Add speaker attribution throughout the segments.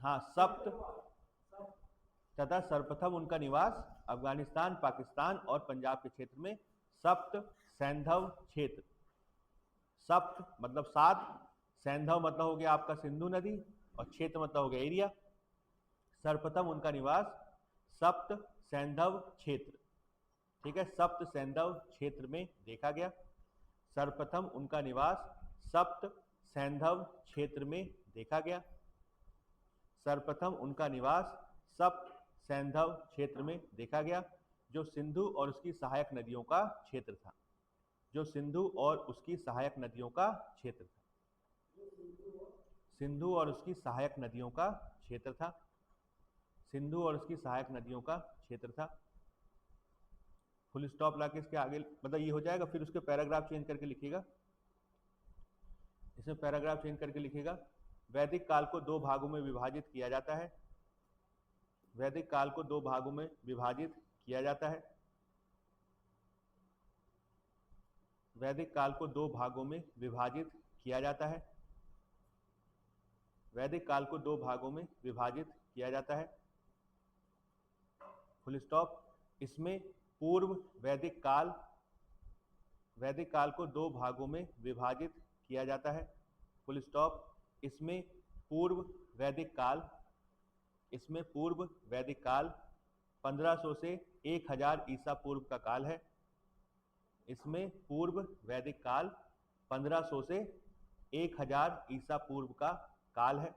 Speaker 1: हाँ, सप्त तथा सर्वप्रथम उनका निवास अफगानिस्तान, पाकिस्तान और पंजाब के क्षेत्र में सप्त सैंधव क्षेत्र। सप्त मतलब 7, सैंधव मतलब हो गया आपका सिंधु नदी, और क्षेत्र मतलब हो गया एरिया। सर्वप्रथम उनका निवास सप्त सैंधव क्षेत्र, ठीक है, सप्त सैंधव क्षेत्र में देखा गया। सर्वप्रथम उनका निवास सप्त सैंधव क्षेत्र में देखा गया। सर्वप्रथम उनका निवास सप्त सैंधव क्षेत्र में देखा गया, जो सिंधु और उसकी सहायक नदियों का क्षेत्र था। जो सिंधु और उसकी सहायक नदियों का क्षेत्र था। सिंधु और उसकी सहायक नदियों का क्षेत्र था। सिंधु और उसकी सहायक नदियों का क्षेत्र था। फुल स्टॉप लाके इसके आगे मतलब ये हो जाएगा, फिर उसके पैराग्राफ चेंज करके लिखिएगा। इसमें पैराग्राफ चेंज करके लिखिएगा, वैदिक काल को 2 भागों में विभाजित किया जाता है। वैदिक काल को 2 भागों में विभाजित किया जाता है। वैदिक काल को 2 भागों में विभाजित किया जाता है। वैदिक काल को 2 भागों में विभाजित किया जाता है। Full stop. इसमें पूर्व वैदिक काल, वैदिक काल को 2 भागों में विभाजित किया जाता है। Full stop. इसमें पूर्व वैदिक काल, इसमें पूर्व वैदिक काल 1500 से 1000 ईसा पूर्व का काल है। इसमें पूर्व वैदिक काल 1500 से 1000 ईसा पूर्व का काल है।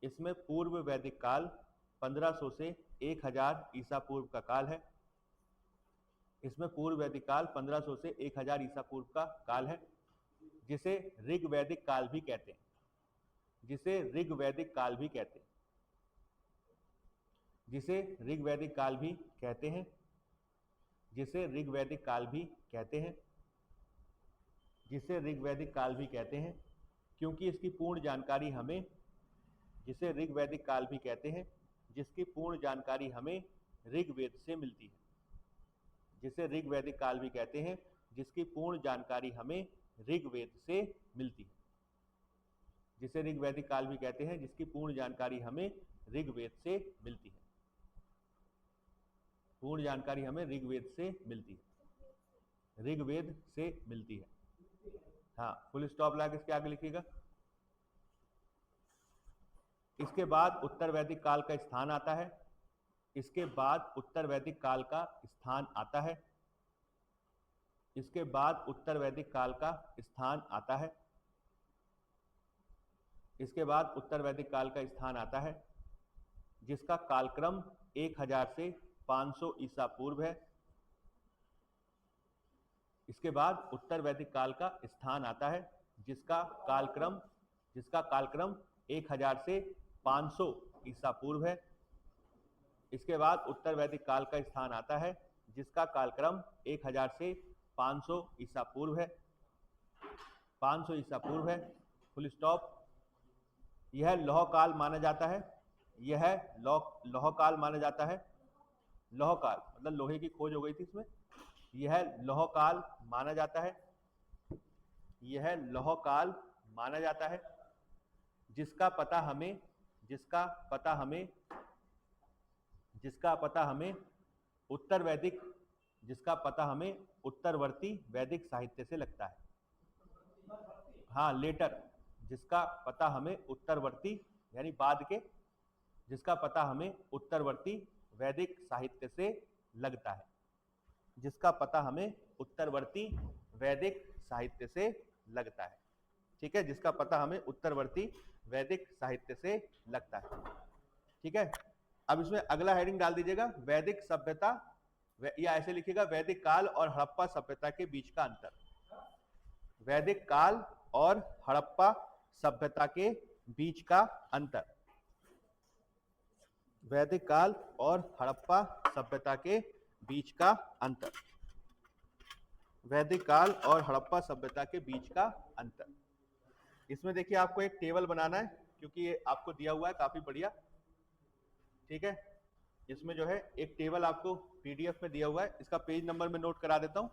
Speaker 1: इसमें पूर्व वैदिक काल 1500 से 1000 ईसा पूर्व का काल है। इसमें पूर्व वैदिक काल 1500 से 1000 ईसा पूर्व का काल है, जिसे ऋग वैदिक काल भी कहते हैं। जिसे ऋग वैदिक काल भी कहते हैं। जिसे ऋग वैदिक काल भी कहते हैं। जिसे ऋग वैदिक काल भी कहते हैं। जिसे ऋग वैदिक काल भी कहते हैं, क्योंकि इसकी पूर्ण जानकारी हमें, जिसे ऋग वैदिक काल भी कहते हैं, जिसकी पूर्ण जानकारी हमें ऋग्वेद से मिलती है। जिसे ऋग वैदिक काल भी कहते हैं, जिसकी पूर्ण जानकारी हमें ऋग्वेद से मिलती है। जिसे ऋग वैदिक काल भी कहते हैं, जिसकी पूर्ण जानकारी हमें ऋग्वेद से मिलती है। पूर्ण जानकारी हमें ऋग्वेद से मिलती है। ऋग्वेद से मिलती है। हाँ, फुल स्टॉप लगा के इसके आगे लिखिएगा। इसके बाद उत्तर वैदिक काल का स्थान आता है। इसके बाद उत्तर वैदिक काल का स्थान आता है। इसके बाद उत्तर वैदिक काल का स्थान आता है। इसके बाद उत्तर वैदिक काल का स्थान आता है, जिसका कालक्रम 1000 से 500 ईसा पूर्व है। इसके बाद उत्तर वैदिक काल का स्थान आता है, जिसका कालक्रम 1000 से 500 ईसा पूर्व है। इसके बाद उत्तर वैदिक काल का स्थान आता है, जिसका कालक्रम 1000 से 500 ईसा पूर्व है। 500 ईसा पूर्व है। Full stop. यह लौह काल माना जाता है। यह लौह काल माना जाता है। लौह काल मतलब लोहे की खोज हो गई थी इसमें। यह लौह काल माना जाता है। यह लौह काल माना जाता है, जिसका पता हमें उत्तर वैदिक, जिसका पता हमें उत्तरवर्ती वैदिक साहित्य से लगता है। हाँ, लेटर, जिसका पता हमें उत्तरवर्ती यानी बाद के, जिसका पता हमें उत्तरवर्ती वैदिक साहित्य से लगता है। जिसका पता हमें उत्तरवर्ती वैदिक साहित्य से लगता है। ठीक है, जिसका पता हमें उत्तरवर्ती वैदिक साहित्य से लगता है। ठीक है, अब इसमें अगला हेडिंग डाल दीजिएगा, वैदिक सभ्यता, या ऐसे लिखिएगा, वैदिक काल और हड़प्पा सभ्यता के बीच का अंतर। वैदिक काल और हड़प्पा सभ्यता के बीच का अंतर। वैदिक काल और हड़प्पा सभ्यता के बीच का अंतर। वैदिक काल और हड़प्पा सभ्यता के बीच का अंतर। इसमें देखिए आपको एक टेबल बनाना है, क्योंकि ये आपको दिया हुआ है काफी बढ़िया। ठीक है, इसमें जो है एक टेबल आपको पीडीएफ में दिया हुआ है। इसका पेज नंबर में नोट करा देता हूं,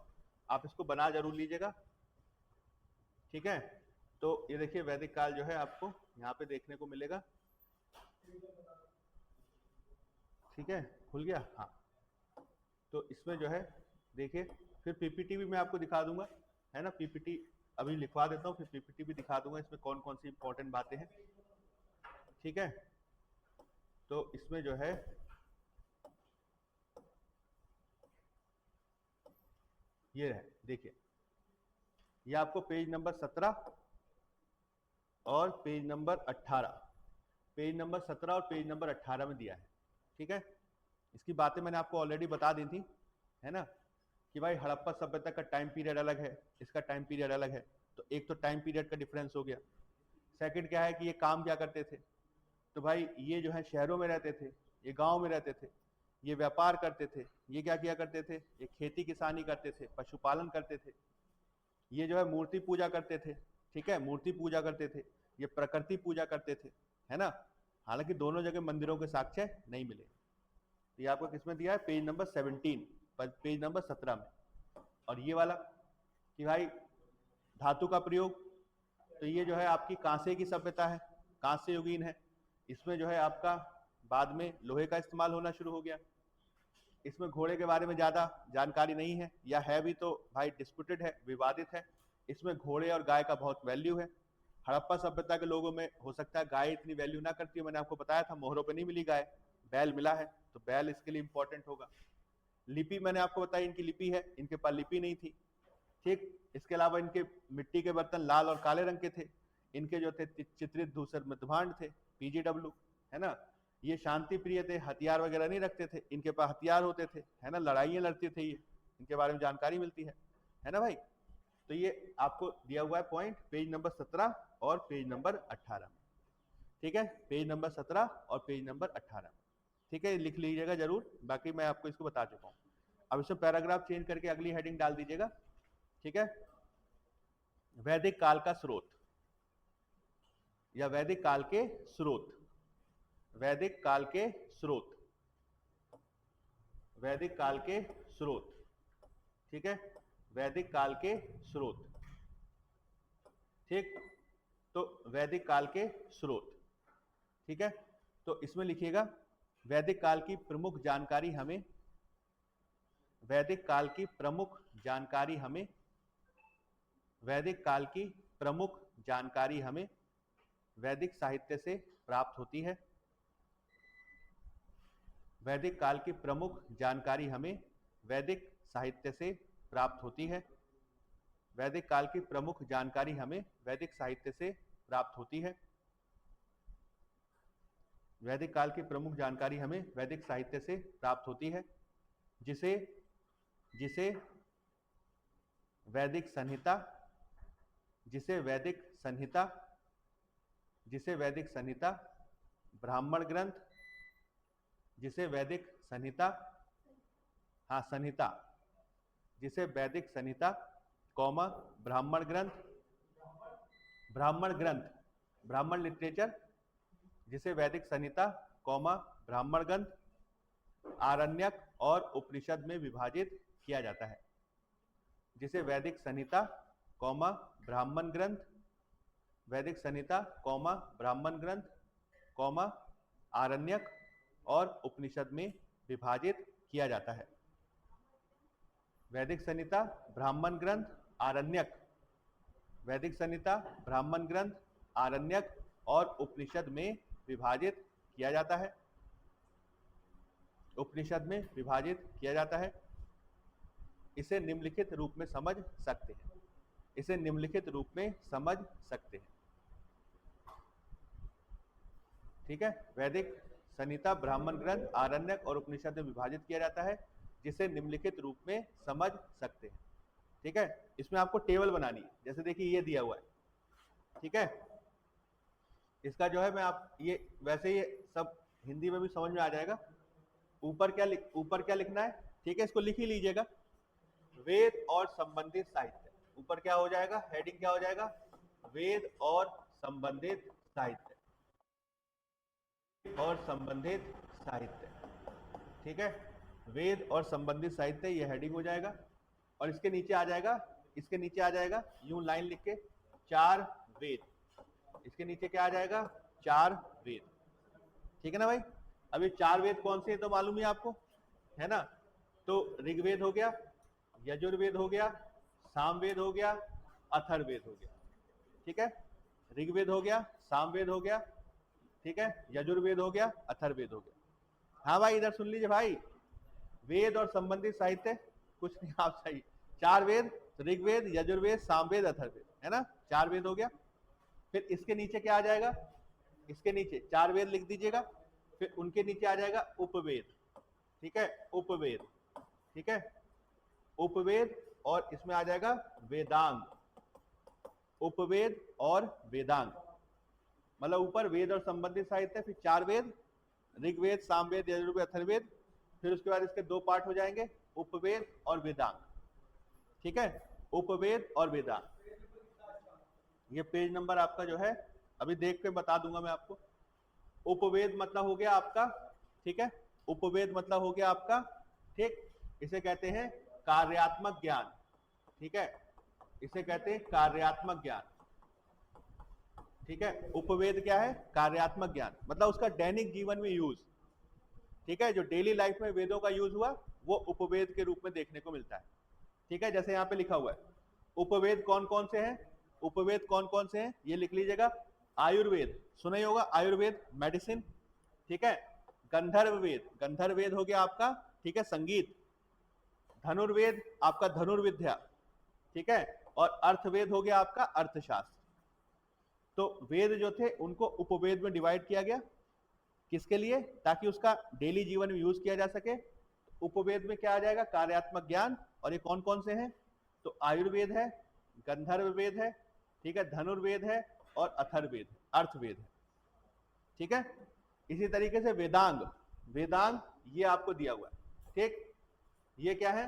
Speaker 1: आप इसको बना जरूर लीजिएगा। ठीक है, तो ये देखिए वैदिक काल जो है आपको यहाँ पे देखने को मिलेगा। ठीक है, खुल गया। हाँ, तो इसमें जो है देखिए, फिर पीपीटी भी मैं आपको दिखा दूंगा, है ना। पीपीटी अभी लिखवा देता हूँ, फिर पीपीटी भी दिखा दूंगा, इसमें कौन कौन सी इंपॉर्टेंट बातें हैं। ठीक है, तो इसमें जो है ये है, देखिए ये आपको पेज नंबर 17 और पेज नंबर 18, पेज नंबर 17 और पेज नंबर 18 में दिया है। ठीक है, इसकी बातें मैंने आपको ऑलरेडी बता दी थी, है ना, कि भाई हड़प्पा सभ्यता का टाइम पीरियड अलग है, इसका टाइम पीरियड अलग है। तो एक तो टाइम पीरियड का डिफरेंस हो गया। सेकंड क्या है कि ये काम क्या करते थे, तो भाई ये जो है शहरों में रहते थे, ये गांव में रहते थे, ये व्यापार करते थे, ये क्या किया करते थे, ये खेती किसानी करते थे, पशुपालन करते थे, ये जो है मूर्ति पूजा करते थे। ठीक है, मूर्ति पूजा करते थे, ये प्रकृति पूजा करते थे, है ना। हालांकि दोनों जगह मंदिरों के साक्ष्य नहीं मिले। ये आपको किसमें दिया है, पेज नंबर 17, पेज नंबर 17 में। और ये वाला कि भाई धातु का प्रयोग, तो ये जो है आपकी कांसे की सभ्यता है, कांस्य युगीन है। इसमें जो है आपका बाद में लोहे का इस्तेमाल होना शुरू हो गया। इसमें घोड़े के बारे में ज्यादा जानकारी नहीं है, या है भी तो भाई डिस्प्यूटेड है, विवादित है। इसमें घोड़े और गाय का बहुत वैल्यू है। हड़प्पा सभ्यता के लोगों में हो सकता है गाय इतनी वैल्यू ना करती है, मैंने आपको बताया था मोहरों पे नहीं मिली गाय, बैल मिला है, तो बैल इसके लिए इंपॉर्टेंट होगा। लिपि मैंने आपको बताई, इनकी लिपि है, इनके पास लिपि नहीं थी। ठीक, इसके अलावा इनके मिट्टी के बर्तन लाल और काले रंग के थे। इनके जो थे चित्रित धूसर मृदभांड थे, पीजीडब्ल्यू, है ना। ये शांति प्रिय थे, हथियार वगैरह नहीं रखते थे, इनके पास हथियार होते थे, है ना, लड़ाइयां लड़ते थे ये, इनके बारे में जानकारी मिलती है ना भाई। तो ये आपको दिया हुआ है पॉइंट पेज नंबर 17 और पेज नंबर 18 में। ठीक है, पेज नंबर 17 और पेज नंबर 18 में। ठीक है, लिख लीजिएगा जरूर, बाकी मैं आपको इसको बता चुका हूँ। अब इसमें पैराग्राफ चेंज करके अगली हेडिंग डाल दीजिएगा। ठीक है, वैदिक काल का स्रोत, या वैदिक काल के स्रोत, वैदिक काल के स्रोत, वैदिक काल के स्रोत। ठीक है, वैदिक काल के स्रोत। ठीक, तो वैदिक काल के स्रोत। ठीक है, तो इसमें लिखिएगा वैदिक काल की प्रमुख जानकारी हमें, वैदिक काल की प्रमुख जानकारी हमें, वैदिक काल की प्रमुख जानकारी हमें वैदिक साहित्य से प्राप्त होती है। वैदिक काल की प्रमुख जानकारी हमें वैदिक साहित्य से प्राप्त होती है। वैदिक काल की प्रमुख जानकारी हमें वैदिक साहित्य से प्राप्त होती है। वैदिक काल की प्रमुख जानकारी हमें वैदिक साहित्य से प्राप्त होती है, जिसे जिसे वैदिक संहिता, जिसे वैदिक संहिता, जिसे वैदिक संहिता, ब्राह्मण ग्रंथ, जिसे वैदिक संहिता, हाँ संहिता, जिसे वैदिक संहिता कौमा ब्राह्मण ग्रंथ, ब्राह्मण ग्रंथ, ब्राह्मण लिटरेचर, जिसे वैदिक संहिता कौमा ब्राह्मण ग्रंथ, आरण्यक और उपनिषद में विभाजित किया जाता है। जिसे वैदिक संहिता कौमा ब्राह्मण ग्रंथ, वैदिक संहिता कौमा ब्राह्मण ग्रंथ कौमा आरण्यक और उपनिषद में विभाजित किया जाता है। वैदिक संहिता ब्राह्मण ग्रंथ आरण्यक, वैदिक संहिता ब्राह्मण ग्रंथ आरण्यक और उपनिषद में विभाजित किया जाता है, उपनिषद में विभाजित किया जाता है। इसे निम्नलिखित रूप में समझ सकते हैं, इसे निम्नलिखित रूप में समझ सकते हैं। ठीक है, वैदिक संहिता ब्राह्मण ग्रंथ आरण्यक और उपनिषद में विभाजित किया जाता है, जिसे निम्नलिखित रूप में समझ सकते हैं। ठीक है, इसमें आपको टेबल बनानी है, जैसे देखिए ये दिया हुआ है। ठीक है, इसका जो है मैं आप ये वैसे ये सब हिंदी में भी समझ में आ जाएगा। ऊपर क्या लिखना है, ठीक है, इसको लिख ही लीजिएगा, वेद और संबंधित साहित्य। ऊपर क्या हो जाएगा, हेडिंग क्या हो जाएगा, वेद और संबंधित साहित्य, और संबंधित साहित्य। ठीक है, वेद और संबंधित साहित्य, ये हेडिंग हो जाएगा। और इसके नीचे आ जाएगा, इसके नीचे आ जाएगा यूं लाइन लिख के, 4 वेद। इसके नीचे क्या आ जाएगा, 4 वेद। ठीक है ना भाई। अब ये 4 वेद कौन से हैं तो मालूम है आपको, है ना। तो ऋग्वेद हो गया, यजुर्वेद हो गया, सामवेद हो गया, अथर्ववेद हो गया। ठीक है, ऋग्वेद हो गया, सामवेद हो गया, ठीक है, यजुर्वेद हो गया, अथर्ववेद हो गया। हाँ भाई इधर सुन लीजिए भाई, वेद और संबंधित साहित्य कुछ नहीं, आप सही। 4 वेद, ऋग्वेद, यजुर्वेद, सामवेद, अथर्ववेद, है ना, 4 वेद हो गया। फिर इसके नीचे क्या आ जाएगा, इसके नीचे 4 वेद लिख दीजिएगा, फिर उनके नीचे आ जाएगा उपवेद। ठीक है, उपवेद, ठीक है, उपवेद, और इसमें आ जाएगा वेदांग, उपवेद और वेदांग, मतलब ऊपर वेद और संबंधित साहित्य, फिर 4 वेद, ऋग्वेद, सामवेद, यजुर्वेद, अथर्ववेद, फिर उसके बाद इसके 2 पार्ट हो जाएंगे, उपवेद और वेदांग। ठीक है, उपवेद और वेदांग। ये पेज नंबर आपका जो है अभी देख के बता दूंगा मैं आपको। उपवेद मतलब हो गया आपका, ठीक है, उपवेद मतलब हो गया आपका, ठीक, इसे कहते हैं कार्यात्मक ज्ञान। ठीक है, इसे कहते हैं कार्यात्मक ज्ञान। ठीक है, उपवेद क्या है, कार्यात्मक ज्ञान, मतलब उसका दैनिक जीवन में यूज। ठीक है, जो डेली लाइफ में वेदों का यूज हुआ वो उपवेद के रूप में देखने को मिलता है। ठीक है, जैसे यहाँ पे लिखा हुआ है उपवेद कौन कौन से हैं, उपवेद कौन कौन से हैं ये लिख लीजिएगा। आयुर्वेद सुना ही होगा, आयुर्वेद मेडिसिन। ठीक है, गंधर्व वेद, गंधर्व वेद हो गया आपका, ठीक है, संगीत। धनुर्वेद आपका धनुर्विद्या। ठीक है, और अर्थवेद हो गया आपका अर्थशास्त्र। तो वेद जो थे उनको उपवेद में डिवाइड किया गया, किसके लिए, ताकि उसका डेली जीवन में यूज किया जा सके। उपवेद में क्या आ जाएगा, कार्यात्मक ज्ञान। और ये कौन कौन से हैं, तो आयुर्वेद है, गंधर्व वेद है, ठीक है, धनुर्वेद है, और अथर्ववेद, अर्थवेद है। ठीक है, इसी तरीके से वेदांग, वेदांग ये आपको दिया हुआ है। ठीक, ये क्या है,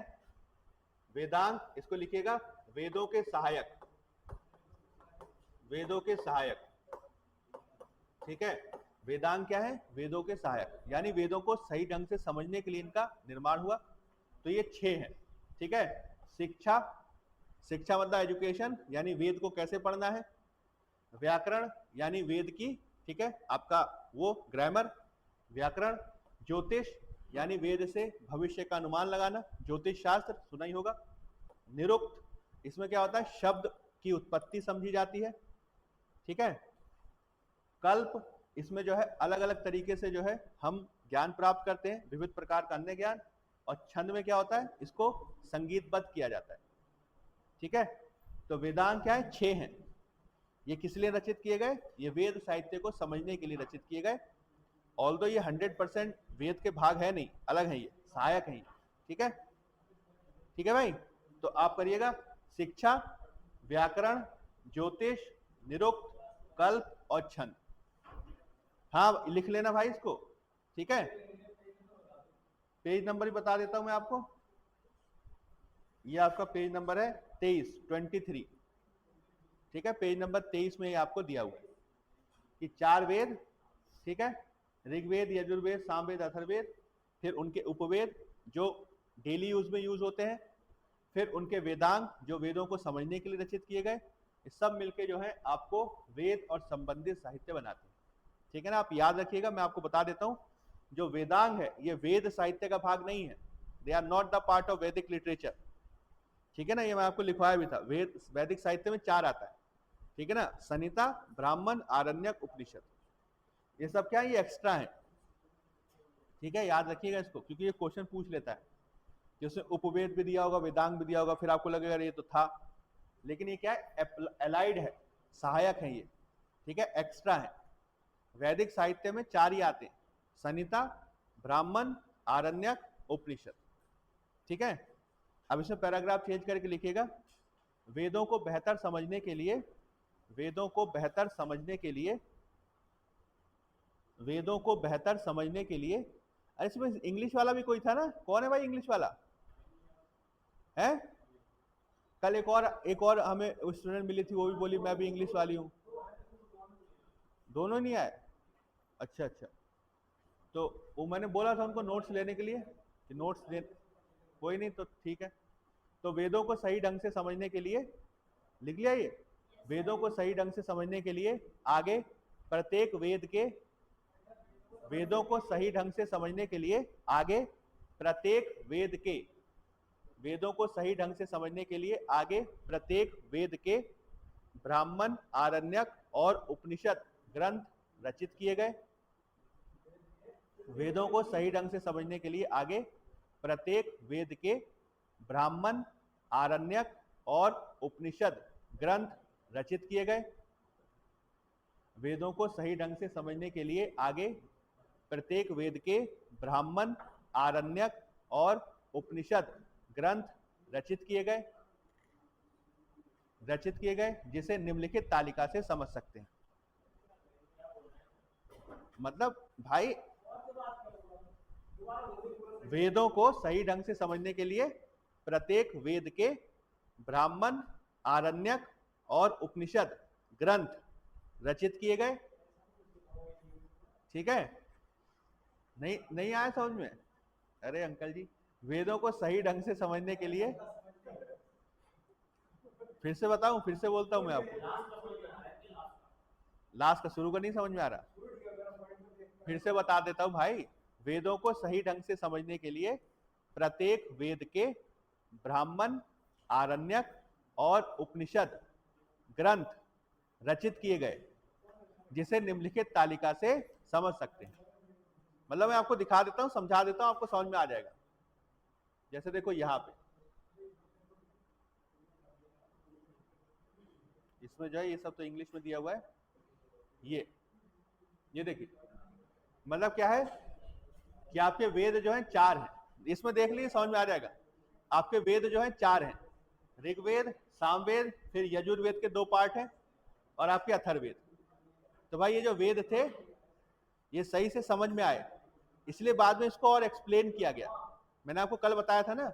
Speaker 1: वेदांग, इसको लिखिएगा वेदों के सहायक, वेदों के सहायक। ठीक है, वेदांग क्या है, वेदों के सहायक, यानी वेदों को सही ढंग से समझने के लिए इनका निर्माण हुआ। तो ये 6 हैं। ठीक है, शिक्षा, शिक्षा मतलब एजुकेशन, यानी वेद को कैसे पढ़ना है। व्याकरण यानी वेद की, ठीक है, आपका वो ग्रामर, व्याकरण। ज्योतिष यानी वेद से भविष्य का अनुमान लगाना, ज्योतिष शास्त्र सुना ही होगा। निरुक्त, इसमें क्या होता है, शब्द की उत्पत्ति समझी जाती है। ठीक है, कल्प, इसमें जो है अलग अलग तरीके से जो है हम ज्ञान प्राप्त करते हैं, विविध प्रकार का अन्य ज्ञान। और छंद में क्या होता है, इसको संगीतबद्ध किया जाता है। ठीक है, तो वेदांग क्या है, 6 हैं। ये किस लिए रचित किए गए, ये वेद साहित्य को समझने के लिए रचित किए गए। ऑल्दो ये 100% वेद के भाग है नहीं, अलग है, ये सहायक है। ठीक है, ठीक है भाई, तो आप करिएगा शिक्षा, व्याकरण, ज्योतिष, निरुक्त, कल्प और छंद। हाँ लिख लेना भाई इसको। ठीक है, पेज नंबर भी बता देता हूं मैं आपको, ये आपका पेज नंबर है 23। ठीक है, पेज नंबर 23 में आपको दिया हुआ है कि 4 वेद, ठीक है, ऋग्वेद, यजुर्वेद, सामवेद, अथर्ववेद, फिर उनके उपवेद जो डेली यूज में यूज होते हैं, फिर उनके वेदांग जो वेदों को समझने के लिए रचित किए गए। ये सब मिलके जो है आपको वेद और संबंधित साहित्य बनाते हैं। ठीक है ना, आप याद रखिएगा, मैं आपको बता देता हूं, जो वेदांग है ये वेद साहित्य का भाग नहीं है, they are not the part of Vedic literature. ठीक है ना, ये मैं आपको लिखवाया भी था, वैदिक साहित्य में 4 आता है। ठीक है ना, संहिता, ब्राह्मण, आरण्यक, उपनिषद, ये सब क्या है, ये एक्स्ट्रा है। ठीक है, याद रखिएगा इसको, क्योंकि ये क्वेश्चन पूछ लेता है कि उसमें उपवेद भी दिया होगा, वेदांग भी दिया होगा, फिर आपको लगेगा ये तो था, लेकिन ये क्या है, एलाइड है, सहायक है ये। ठीक है, एक्स्ट्रा है। वैदिक साहित्य में 4 ही आते हैं, संहिता, ब्राह्मण, आरण्यक, उपनिषद। ठीक है, अब इसमें पैराग्राफ चेंज करके लिखिएगा, वेदों को बेहतर समझने के लिए, वेदों को बेहतर समझने के लिए, वेदों को बेहतर समझने के लिए। अरे इसमें इंग्लिश वाला भी कोई था ना, कौन है भाई इंग्लिश वाला है? कल एक और हमें स्टूडेंट मिली थी, वो भी बोली मैं भी इंग्लिश वाली हूँ। दोनों नहीं आए, अच्छा अच्छा, तो वो मैंने बोला था उनको नोट्स लेने के लिए कि नोट्स दे, कोई नहीं, तो ठीक है। तो वेदों को सही ढंग से समझने के लिए, लिख लिया ये, वेदों को सही ढंग से समझने के लिए आगे प्रत्येक वेद के वेदों को सही ढंग से समझने के लिए आगे प्रत्येक वेद के, वेदों को सही ढंग से समझने के लिए आगे प्रत्येक वेद के ब्राह्मण, आरण्यक और उपनिषद ग्रंथ रचित किए गए। वेदों को सही ढंग से समझने के लिए आगे प्रत्येक वेद के ब्राह्मण, आरण्यक और उपनिषद ग्रंथ रचित किए गए। वेदों को सही ढंग से समझने के लिए आगे प्रत्येक वेद के ब्राह्मण, आरण्यक और उपनिषद ग्रंथ रचित किए गए जिसे निम्नलिखित तालिका से समझ सकते हैं। मतलब भाई वेदों को सही ढंग से समझने के लिए प्रत्येक वेद के ब्राह्मण, आरण्यक और उपनिषद ग्रंथ रचित किए गए। ठीक है, नहीं आया समझ में? अरे अंकल जी, वेदों को सही ढंग से समझने के लिए, फिर से बताऊं, फिर से बोलता हूं मैं आपको, लास्ट का शुरू का नहीं समझ में आ रहा, फिर से बता देता हूं भाई। वेदों को सही ढंग से समझने के लिए प्रत्येक वेद के ब्राह्मण, आरण्यक और उपनिषद ग्रंथ रचित किए गए जिसे निम्नलिखित तालिका से समझ सकते हैं। मतलब मैं आपको दिखा देता हूं, समझा देता हूं, आपको समझ में आ जाएगा। जैसे देखो यहां पे इसमें जो है ये सब तो इंग्लिश में दिया हुआ है। ये देखिए, मतलब क्या है कि आपके वेद जो हैं 4 हैं। इसमें देख लीजिए, समझ में आ जाएगा। आपके वेद जो हैं 4 हैं, ऋग्वेद, सामवेद, फिर यजुर्वेद के 2 पार्ट हैं और आपके अथर्ववेद। तो भाई ये जो वेद थे ये सही से समझ में आए, इसलिए बाद में इसको और एक्सप्लेन किया गया। मैंने आपको कल बताया था ना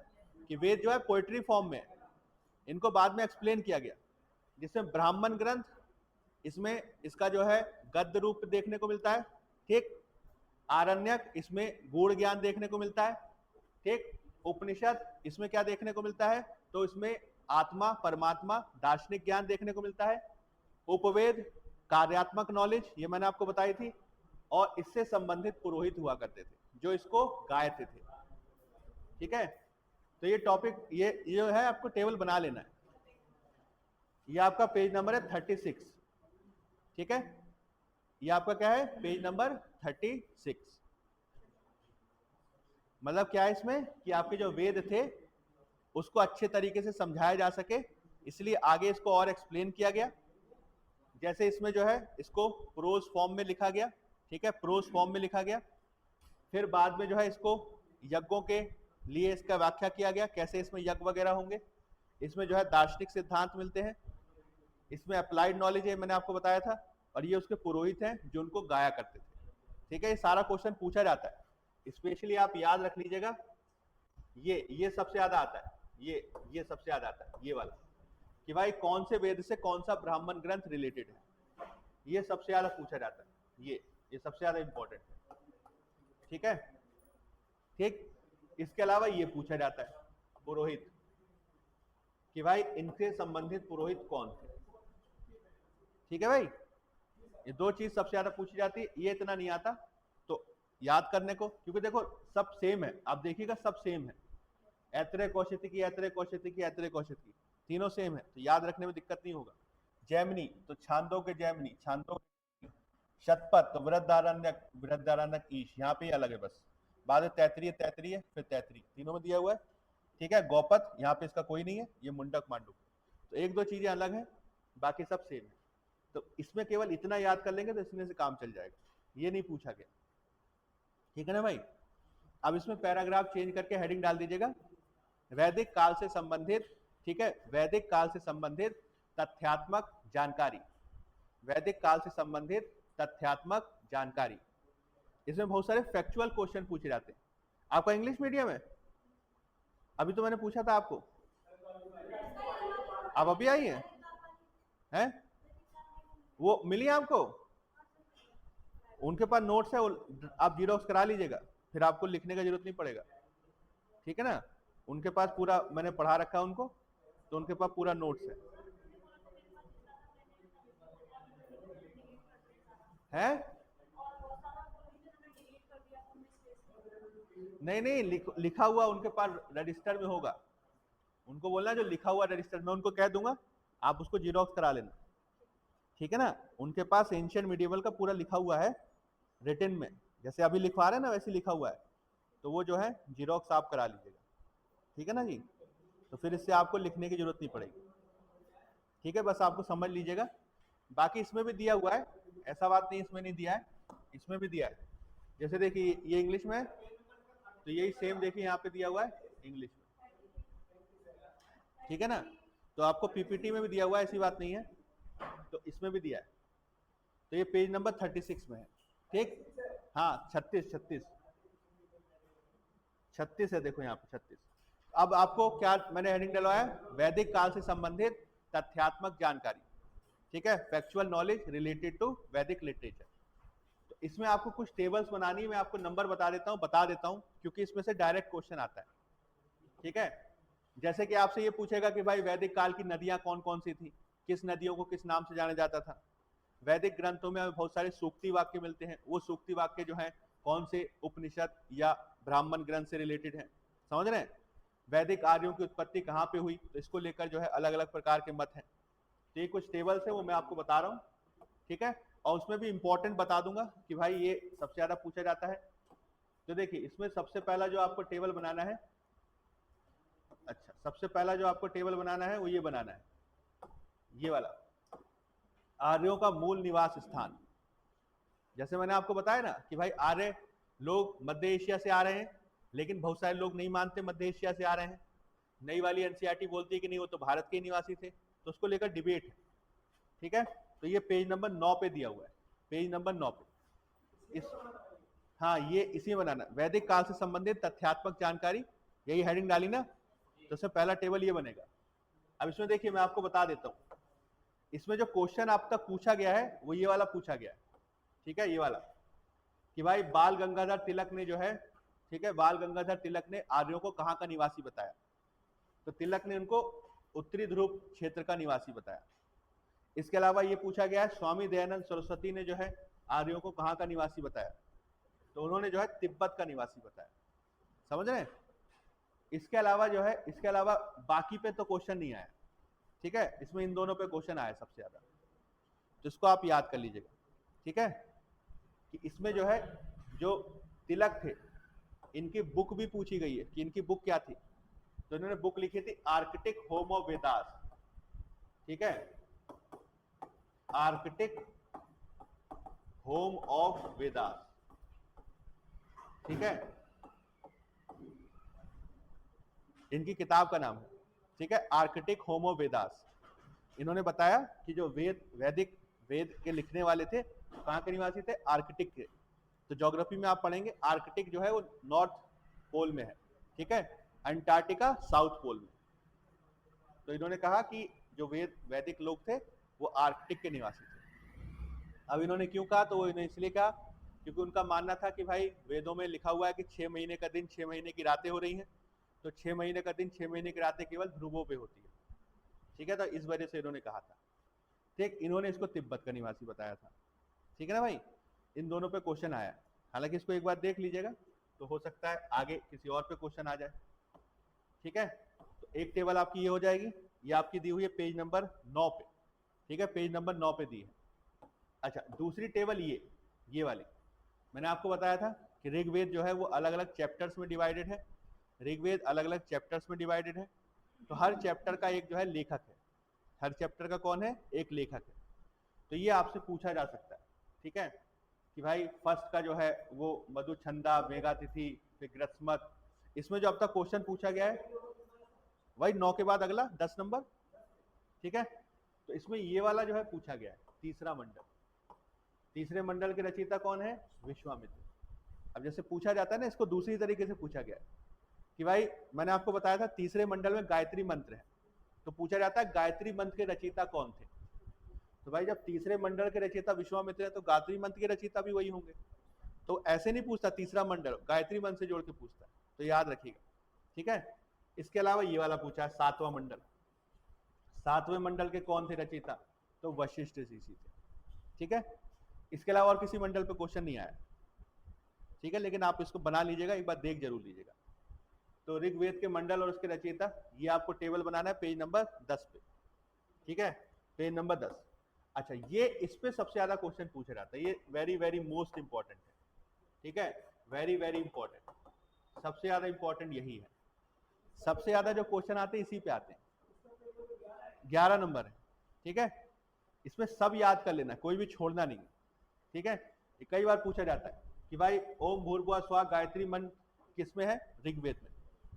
Speaker 1: कि वेद जो है पोएट्री फॉर्म में, इनको बाद में एक्सप्लेन किया गया। जिसमें ब्राह्मण ग्रंथ, इसमें इसका जो है गद्य रूप देखने को मिलता है। ठीक, आरण्यक, इसमें गूढ़ ज्ञान देखने को मिलता है। ठीक, उपनिषद, इसमें क्या देखने को मिलता है, तो इसमें आत्मा, परमात्मा, दार्शनिक ज्ञान देखने को मिलता है। उपवेद, कार्यात्मक नॉलेज, ये मैंने आपको बताई थी। और इससे संबंधित पुरोहित हुआ करते थे जो इसको गायते थे। ठीक है, तो ये टॉपिक, ये जो है आपको टेबल बना लेना है। ये आपका पेज नंबर है 36। ठीक है, ये आपका क्या है, पेज नंबर 36। मतलब क्या है इसमें कि आपके जो वेद थे उसको अच्छे तरीके से समझाया जा सके, इसलिए आगे इसको और एक्सप्लेन किया गया। जैसे इसमें जो है इसको प्रोज फॉर्म में लिखा गया। ठीक है, प्रोज फॉर्म में लिखा गया। फिर बाद में जो है इसको यज्ञों के लिए इसका व्याख्या किया गया, कैसे इसमें यज्ञ वगैरह होंगे। इसमें जो है दार्शनिक सिद्धांत मिलते हैं। इसमें अप्लाइड नॉलेज है, मैंने आपको बताया था। और ये उसके पुरोहित हैं जो उनको गाया करते थे। ठीक है, ये सारा क्वेश्चन पूछा जाता है। स्पेशली आप याद रख लीजिएगा, ये सबसे ज्यादा आता है। ये सबसे ज्यादा आता है, ये वाला, कि भाई कौन से वेद से कौन सा ब्राह्मण ग्रंथ रिलेटेड है, ये सबसे ज्यादा पूछा जाता है। ये सबसे ज्यादा इंपॉर्टेंट है। ठीक है, ठीक, इसके अलावा ये पूछा जाता है पुरोहित, कि भाई इनसे संबंधित पुरोहित कौन थे। ठीक है भाई, ये 2 चीज सबसे ज्यादा पूछी जाती है। ये इतना नहीं आता तो याद करने को, क्योंकि देखो सब सेम है, आप देखिएगा सब सेम है। ऐतरेय कौशिकी, ऐतरेय कौशिकी, ऐतरेय कौशिकी, तीनों सेम है, तो याद रखने में दिक्कत नहीं होगा। जैमिनी तो छांदोग्य जैमिनी, छांदोग्य, शतपथ तो वृहदारण्यक, वृहदारण्यक ईश, यहाँ पे अलग है बस। बाद में तैतरीय, तैतरीय, फिर तैतरीय, तीनों में दिया हुआ है। ठीक है, गौपथ यहाँ पे इसका कोई नहीं है, ये मुंडक मांडुक। तो 1-2 चीजें अलग है, बाकी सब सेम है। तो इसमें केवल इतना याद कर लेंगे तो इसमें से काम चल जाएगा, ये नहीं पूछा गया। ठीक है ना भाई। अब इसमें पैराग्राफ चेंज करके हेडिंग डाल दीजिएगा, वैदिक काल से संबंधित। ठीक है, वैदिक काल से संबंधित तथ्यात्मक जानकारी, वैदिक काल से संबंधित तथ्यात्मक जानकारी। इसमें बहुत सारे फैक्चुअल क्वेश्चन पूछे जाते हैं। आपका इंग्लिश मीडियम है? अभी तो मैंने पूछा था आपको, आप अभी आई हैं? वो मिली आपको? उनके पास नोट्स है, आप जीरोक्स करा लीजिएगा, फिर आपको लिखने का जरूरत नहीं पड़ेगा। ठीक है ना, उनके पास पूरा मैंने पढ़ा रखा है उनको, तो उनके पास पूरा नोट्स है? नहीं नहीं, लिखा हुआ उनके पास रजिस्टर में होगा, उनको बोलना जो लिखा हुआ रजिस्टर में, उनको कह दूंगा आप उसको जीरोक्स करा लेना, ठीक है ना। उनके पास एंशियंट मिडिवल का पूरा लिखा हुआ है रिटन में, जैसे अभी लिखवा रहे हैं ना वैसे लिखा हुआ है, तो वो जो है जीरोक्स आप करा लीजिएगा, ठीक है ना जी। तो फिर इससे आपको लिखने की जरूरत नहीं पड़ेगी, ठीक है, बस आपको समझ लीजिएगा। बाकी इसमें भी दिया हुआ है, ऐसा बात नहीं इसमें नहीं दिया है, इसमें भी दिया है। जैसे देखिए ये इंग्लिश में, तो यही सेम देखिए यहाँ पे दिया हुआ है इंग्लिश में, ठीक है ना। तो आपको पीपीटी में भी दिया हुआ है, ऐसी बात नहीं है, तो इसमें भी दिया है। तो ये पेज नंबर 36 में है, ठीक। हाँ 36 है, देखो यहाँ पे 36। अब आपको क्या मैंने हेडिंग डलवाया, वैदिक काल से संबंधित तथ्यात्मक जानकारी, ठीक है, फैक्चुअल नॉलेज रिलेटेड टू वैदिक लिटरेचर। तो इसमें आपको कुछ टेबल्स बनानी है, मैं आपको नंबर बता देता हूँ क्योंकि इसमें से डायरेक्ट क्वेश्चन आता है, ठीक है। जैसे कि आपसे ये पूछेगा कि भाई वैदिक काल की नदियां कौन कौन सी थी, किस नदियों को किस नाम से जाना जाता था। वैदिक ग्रंथों में बहुत सारे सूक्ति वाक्य मिलते हैं, वो सूक्ति वाक्य जो है कौन से उपनिषद या ब्राह्मण ग्रंथ से रिलेटेड है, समझ रहे हैं। वैदिक आर्यों की उत्पत्ति कहाँ पे हुई, तो इसको लेकर जो है अलग अलग प्रकार के मत हैं। तो ये कुछ टेबल्स है वो मैं आपको बता रहा हूँ, ठीक है। और उसमें भी इंपॉर्टेंट बता दूंगा कि भाई ये सबसे ज्यादा पूछा जाता है। तो देखिए इसमें सबसे पहला जो आपको टेबल बनाना है, अच्छा सबसे पहला जो आपको टेबल बनाना है वो ये बनाना है, ये वाला, आर्यों का मूल निवास स्थान। जैसे मैंने आपको बताया ना कि भाई आर्य लोग मध्य एशिया से आ रहे हैं, लेकिन बहुत सारे लोग नहीं मानते मध्य एशिया से आ रहे हैं। नई वाली एनसीईआरटी बोलती है कि नहीं वो तो भारत के निवासी थे, तो उसको लेकर डिबेट है, ठीक है। तो ये पेज नंबर 9 पे दिया हुआ है, पेज नंबर 9 पे इस, हाँ ये इसी में बनाना, वैदिक काल से संबंधित तथ्यात्मक जानकारी, यही हेडिंग डाली ना, तो उसमें पहला टेबल ये बनेगा। अब इसमें देखिए मैं आपको बता देता हूँ, इसमें जो क्वेश्चन आप तक पूछा गया है वो ये वाला पूछा गया है, ठीक है, ये वाला कि भाई बाल गंगाधर तिलक ने जो है, ठीक है, बाल गंगाधर तिलक ने आर्यों को कहाँ का निवासी बताया, तो तिलक ने उनको उत्तरी ध्रुव क्षेत्र का निवासी बताया। इसके अलावा ये पूछा गया है स्वामी दयानंद सरस्वती ने जो है आर्यों को कहाँ का निवासी बताया, तो उन्होंने जो है तिब्बत का निवासी बताया, समझ रहे हैं। इसके अलावा जो है, इसके अलावा बाकी पे तो क्वेश्चन नहीं आया, ठीक है, इसमें इन दोनों पे क्वेश्चन आया सबसे ज्यादा, तो इसको आप याद कर लीजिएगा, ठीक है। कि इसमें जो है जो तिलक थे इनकी बुक भी पूछी गई है कि इनकी बुक क्या थी, तो इन्होंने बुक लिखी थी आर्कटिक होम ऑफ वेदास, ठीक है, आर्कटिक होम ऑफ वेदास, ठीक है, इनकी किताब का नाम है, ठीक है, आर्कटिक होम ऑफ वेदास। इन्होंने बताया कि जो वैदिक वेद के लिखने वाले थे कहाँ के निवासी थे, आर्कटिक के। तो ज्योग्राफी में आप पढ़ेंगे आर्कटिक जो है वो नॉर्थ पोल में है, ठीक है, अंटार्कटिका साउथ पोल में। तो इन्होंने कहा कि जो वैदिक लोग थे वो आर्कटिक के निवासी थे। अब इन्होंने क्यों कहा, तो वो इन्होंने इसलिए कहा क्योंकि उनका मानना था कि भाई वेदों में लिखा हुआ है कि 6 महीने का दिन 6 महीने की रातें हो रही हैं, तो 6 महीने का दिन 6 महीने की रातें केवल ध्रुवों पे होती है, ठीक है, तो इस वजह से इन्होंने कहा था, ठीक। इन्होंने इसको तिब्बत का निवासी बताया था, ठीक है ना भाई। इन दोनों पे क्वेश्चन आया, हालांकि इसको एक बार देख लीजिएगा तो हो सकता है आगे किसी और पे क्वेश्चन आ जाए, ठीक है। तो एक टेबल आपकी ये हो जाएगी, ये आपकी दी हुई है पेज नंबर 9 पे, ठीक है, पेज नंबर 9 पे दी है। अच्छा दूसरी टेबल ये वाली, मैंने आपको बताया था कि ऋग्वेद जो है वो अलग अलग चैप्टर्स में डिवाइडेड है, ऋग्वेद अलग अलग चैप्टर्स में डिवाइडेड है, तो हर चैप्टर का एक जो है लेखक है, हर चैप्टर का कौन है, एक लेखक है। तो ये आपसे पूछा जा सकता है, ठीक है, कि भाई फर्स्ट का जो है वो मधुछंदा, मेघातिथि, फिर ग्रस्मत। इसमें जो अब तक क्वेश्चन पूछा गया है वही 9 के बाद अगला 10 नंबर, ठीक है। तो इसमें ये वाला जो है पूछा गया है, तीसरा मंडल, तीसरे मंडल के रचयिता कौन है, विश्वामित्र। अब जैसे पूछा जाता है ना, इसको दूसरी तरीके से पूछा गया है कि भाई मैंने आपको बताया था तीसरे मंडल में गायत्री मंत्र है, तो पूछा जाता है गायत्री मंत्र के रचयिता कौन थे, तो भाई जब तीसरे मंडल के रचयिता विश्वामित्र है तो गायत्री मंत्र के रचयिता भी वही होंगे। तो ऐसे नहीं पूछता तीसरा मंडल, गायत्री मंत्र से जोड़ के पूछता है, तो याद रखिएगा, ठीक है। इसके अलावा ये वाला पूछा है सातवां मंडल, सातवें मंडल के कौन थे रचयिता, तो वशिष्ठ ऋषि थे, ठीक है। इसके अलावा और किसी मंडल पे क्वेश्चन नहीं आया, ठीक है, लेकिन आप इसको बना लीजिएगा, एक बार देख जरूर लीजिएगा। तो ऋग्वेद के मंडल और उसके रचयिता, ये आपको टेबल बनाना है पेज नंबर 10 पे, ठीक है, पेज नंबर 10। अच्छा, ये इस पे सबसे ज्यादा क्वेश्चन पूछा जाता है, ये वेरी वेरी मोस्ट इंपॉर्टेंट है, ठीक है, वेरी वेरी इंपॉर्टेंट, सबसे ज्यादा इंपॉर्टेंट यही है, सबसे ज्यादा जो क्वेश्चन आते हैं इसी पे आते हैं। 11 नंबर है, ठीक है, इसमें सब याद कर लेना, कोई भी छोड़ना नहीं, ठीक है। ये कई बार पूछा जाता है कि भाई ओम भूर्भुवः स्वः गायत्री मंत्र किसमें है, ऋग्वेद में,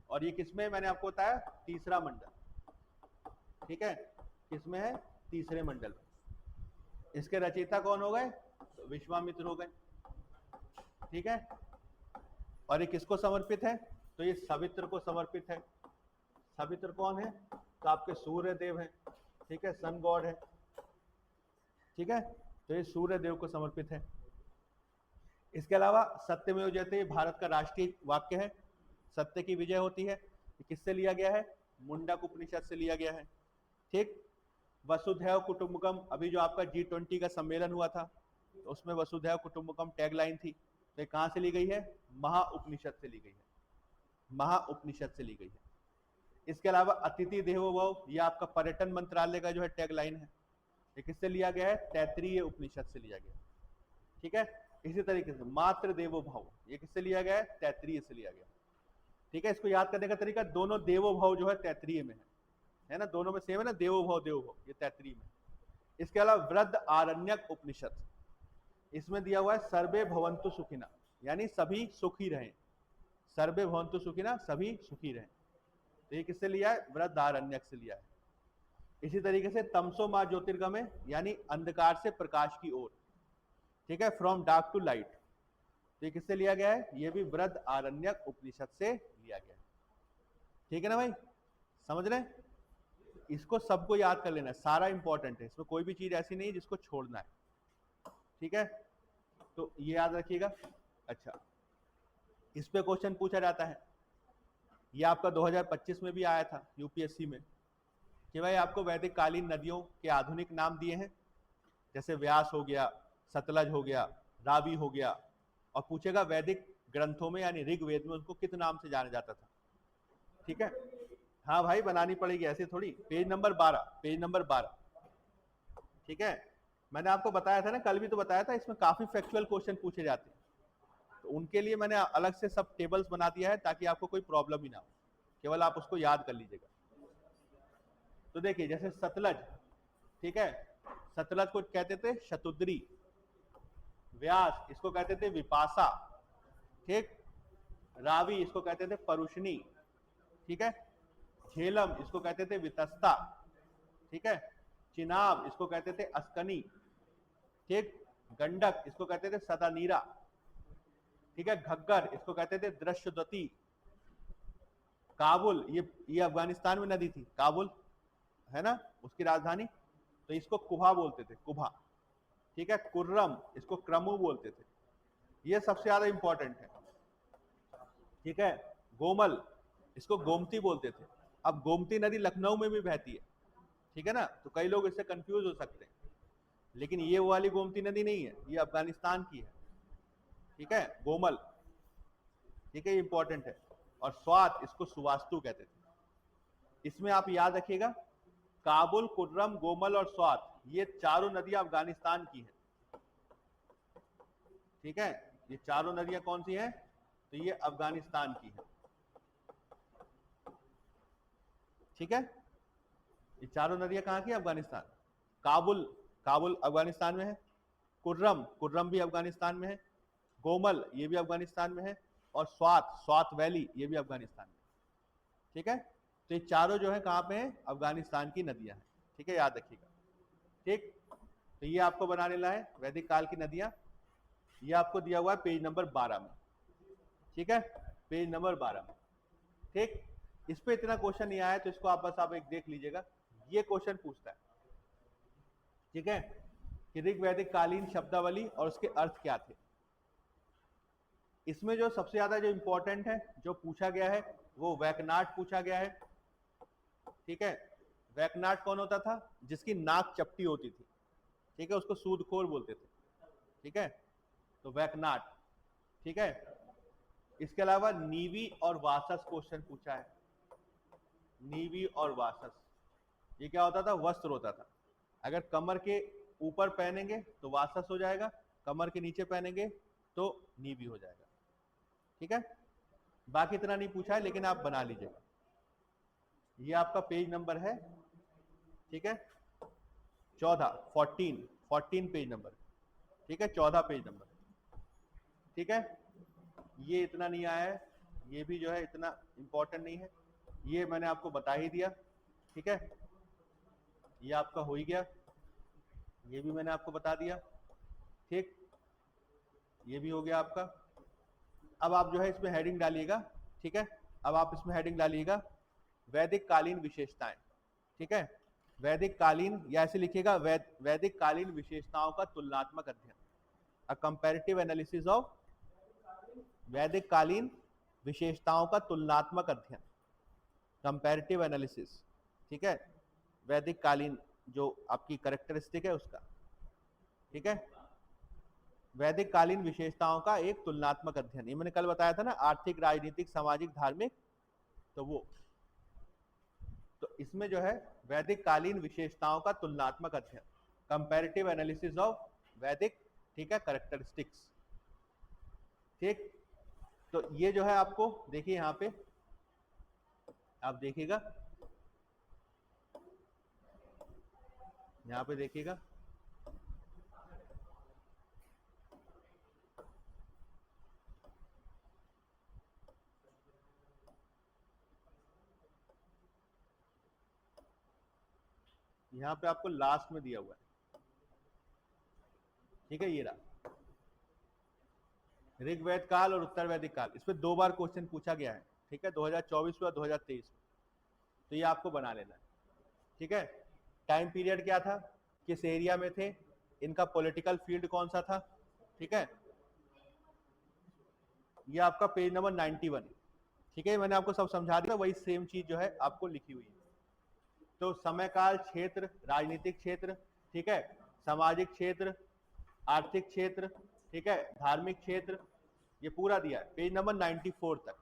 Speaker 1: और ये किसमें, मैंने आपको बताया तीसरा मंडल, ठीक है, किसमें है, तीसरे मंडल में। इसके रचयिता कौन हो गए, तो विश्वामित्र हो गए, ठीक है, और ये किसको समर्पित है, तो ये सवित्र को समर्पित है। सवित्र कौन है, तो आपके सूर्य देव है, ठीक है, सन गॉड है, ठीक है, तो ये सूर्य देव को समर्पित है। इसके अलावा सत्यमेव जयते भारत का राष्ट्रीय वाक्य है, सत्य की विजय होती है, ये किससे लिया गया है, मुंडक उपनिषद से लिया गया है, ठीक। वसुधैव कुटुंबकम, अभी जो आपका G20 का सम्मेलन हुआ था, तो उसमें वसुधैव कुटुंबकम टैगलाइन थी, तो ये कहां से ली गई है, महा उपनिषद से ली गई है, महा उपनिषद से ली गई है। इसके अलावा अतिथि देवो भव, ये आपका पर्यटन मंत्रालय का जो है टैगलाइन है, ये किससे लिया गया है, तैत्तिरीय उपनिषद से लिया गया, ठीक है। इसी तरीके से मातृ देवो भव, ये किससे लिया गया है, तैत्तिरीय से लिया गया, ठीक है। इसको याद करने का तरीका, दोनों देवो भव जो है तैत्तिरीय में है ना, दोनों में सेम है ना, देवो भव, ये तैत्तिरीय में। इसके अलावा वृद्ध आरण्यक उपनिषद, इसमें दिया हुआ है सर्वे भवन्तु सुखिना, यानी सभी सुखी रहें, सर्वे भवन्तु सुखिना, सभी सुखी रहें, तो ये किससे लिया है, वृद्ध आरण्यक से लिया है। इसी तरीके से तमसो मा ज्योतिर्गमय, यानी अंधकार से प्रकाश की ओर, ठीक है, फ्रॉम डार्क टू लाइट, तो ये किससे लिया गया है, ये भी वृद्ध आरण्यक उपनिषद से लिया गया है, ठीक है ना भाई, समझ रहे हैं। इसको सबको याद कर लेना है, सारा इंपॉर्टेंट है, इसमें कोई भी चीज ऐसी नहीं है जिसको छोड़ना है, ठीक है, तो ये याद रखिएगा। अच्छा, इस पे क्वेश्चन पूछा जाता है, ये आपका 2025 में भी आया था यूपीएससी में, कि भाई आपको वैदिक कालीन नदियों के आधुनिक नाम दिए हैं, जैसे व्यास हो गया, सतलज हो गया, रावी हो गया, और पूछेगा वैदिक ग्रंथों में यानी ऋग्वेद में उनको किस नाम से जाना जाता था, ठीक है। हाँ भाई, बनानी पड़ेगी, ऐसे थोड़ी। पेज नंबर 12, पेज नंबर 12, ठीक है, मैंने आपको बताया था ना, कल भी तो बताया था, इसमें काफी फैक्चुअल क्वेश्चन पूछे जाते हैं, तो उनके लिए मैंने अलग से सब टेबल्स बना दिया है, ताकि आपको कोई प्रॉब्लम ही ना हो, केवल आप उसको याद कर लीजिएगा। तो देखिए, जैसे सतलज, ठीक है, सतलज को कहते थे शतुद्री, व्यास इसको कहते थे विपासा, ठीक, रावी इसको कहते थे परुषणी, ठीक है, झेलम इसको कहते थे वितस्ता, ठीक है, चिनाब इसको कहते थे अस्कनी, ठीक, गंडक इसको कहते थे सदानीरा, ठीक है, घग्गर इसको कहते थे दृश्यद्वती, काबुल ये अफगानिस्तान में नदी थी, काबुल है ना, उसकी राजधानी, तो इसको कुभा बोलते थे, कुभा, ठीक है, कुर्रम इसको क्रमु बोलते थे, ये सबसे ज्यादा इंपॉर्टेंट है, ठीक है। गोमल इसको गोमती बोलते थे, अब गोमती नदी लखनऊ में भी बहती है, ठीक है ना, तो कई लोग इससे कंफ्यूज हो सकते हैं, लेकिन ये वो वाली गोमती नदी नहीं है, ये अफगानिस्तान की है, ठीक है, गोमल, ठीक है, ये इंपॉर्टेंट है। और स्वात इसको सुवास्तु कहते थे। इसमें आप याद रखिएगा, काबुल, कुर्रम, गोमल और स्वात, ये चारों नदियां अफगानिस्तान की हैं, ठीक है, ये चारों नदियां कौन सी हैं, तो ये अफगानिस्तान की हैं, ठीक है, ये चारों नदियां कहां की, अफगानिस्तान। काबुल, काबुल अफगानिस्तान में है, कुर्रम, कुर्रम भी अफगानिस्तान में है, गोमल ये भी अफगानिस्तान में है, और स्वात, स्वात वैली ये भी अफगानिस्तान में, ठीक है। तो ये चारों जो है कहां पे हैं, अफगानिस्तान की नदियां हैं, ठीक है, याद रखिएगा, ठीक। तो ये आपको बना लेना है वैदिक काल की नदियां, ये आपको दिया हुआ है पेज नंबर 12 में, ठीक है, पेज नंबर 12 में, ठीक। इस पे इतना क्वेश्चन नहीं आया, तो इसको आप बस आप एक देख लीजिएगा, ये क्वेश्चन पूछता है, ठीक है, कि ऋग्वैदिक कालीन शब्दावली और उसके अर्थ क्या थे। इसमें जो सबसे ज्यादा जो इंपॉर्टेंट है, जो पूछा गया है, वो वैकनाट पूछा गया है, ठीक है। वैकनाट कौन होता था, जिसकी नाक चपटी होती थी, ठीक है, उसको सूदखोर बोलते थे, ठीक है, तो वैकनाट, ठीक है। इसके अलावा नीवी और वासस क्वेश्चन पूछा है। नीवी और वासस, ये क्या होता था? वस्त्र होता था। अगर कमर के ऊपर पहनेंगे तो वासस हो जाएगा, कमर के नीचे पहनेंगे तो नीवी हो जाएगा। ठीक है, बाकी इतना नहीं पूछा है, लेकिन आप बना लीजिएगा। ये आपका पेज नंबर है, ठीक है, 14 पेज नंबर, ठीक है, 14 पेज नंबर, ठीक है। ये इतना नहीं आया है, ये भी जो है इतना इंपॉर्टेंट नहीं है, ये मैंने आपको बता ही दिया, ठीक है। ये आपका हो ही गया, ये भी मैंने आपको बता दिया, ठीक, ये भी हो गया आपका। अब आप जो है इसमें हेडिंग डालिएगा, ठीक है। अब आप इसमें हेडिंग डालिएगा वैदिक कालीन विशेषताएं, ठीक है। वैदिक कालीन, या ऐसे लिखिएगा वैदिक कालीन विशेषताओं का तुलनात्मक अध्ययन, अ कंपैरेटिव एनालिसिस ऑफ वैदिक कालीन विशेषताओं का तुलनात्मक अध्ययन, कंपैरेटिव एनालिसिस, ठीक है, वैदिक कालीन जो आपकी कैरेक्टरिस्टिक है उसका, ठीक है। वैदिक कालीन विशेषताओं का एक तुलनात्मक अध्ययन, ये मैंने कल बताया था ना, आर्थिक, राजनीतिक, सामाजिक, धार्मिक, तो वो, तो इसमें जो है वैदिक कालीन विशेषताओं का तुलनात्मक अध्ययन, कंपैरेटिव एनालिसिस ऑफ वैदिक, ठीक है, कैरेक्टरिस्टिक्स, ठीक। तो ये जो है आपको देखिए यहां पे आप देखिएगा, यहां पे देखिएगा, यहां पे आपको लास्ट में दिया हुआ है, ठीक है, ये रहा ऋग्वेद काल और उत्तर वैदिक काल, इस पे 2 बार क्वेश्चन पूछा गया है, ठीक है, 2024 में और 2023 में, तो ये आपको बना लेना है, ठीक है। टाइम पीरियड क्या था, किस एरिया में थे, इनका पॉलिटिकल फील्ड कौन सा था, ठीक है। ये आपका पेज नंबर 91, ठीक है, मैंने आपको सब समझा दिया, वही सेम चीज जो है आपको लिखी हुई है। तो समय काल, क्षेत्र, राजनीतिक क्षेत्र, ठीक है, सामाजिक क्षेत्र, आर्थिक क्षेत्र, ठीक है, धार्मिक क्षेत्र, ये पूरा दिया है पेज नंबर 94 तक,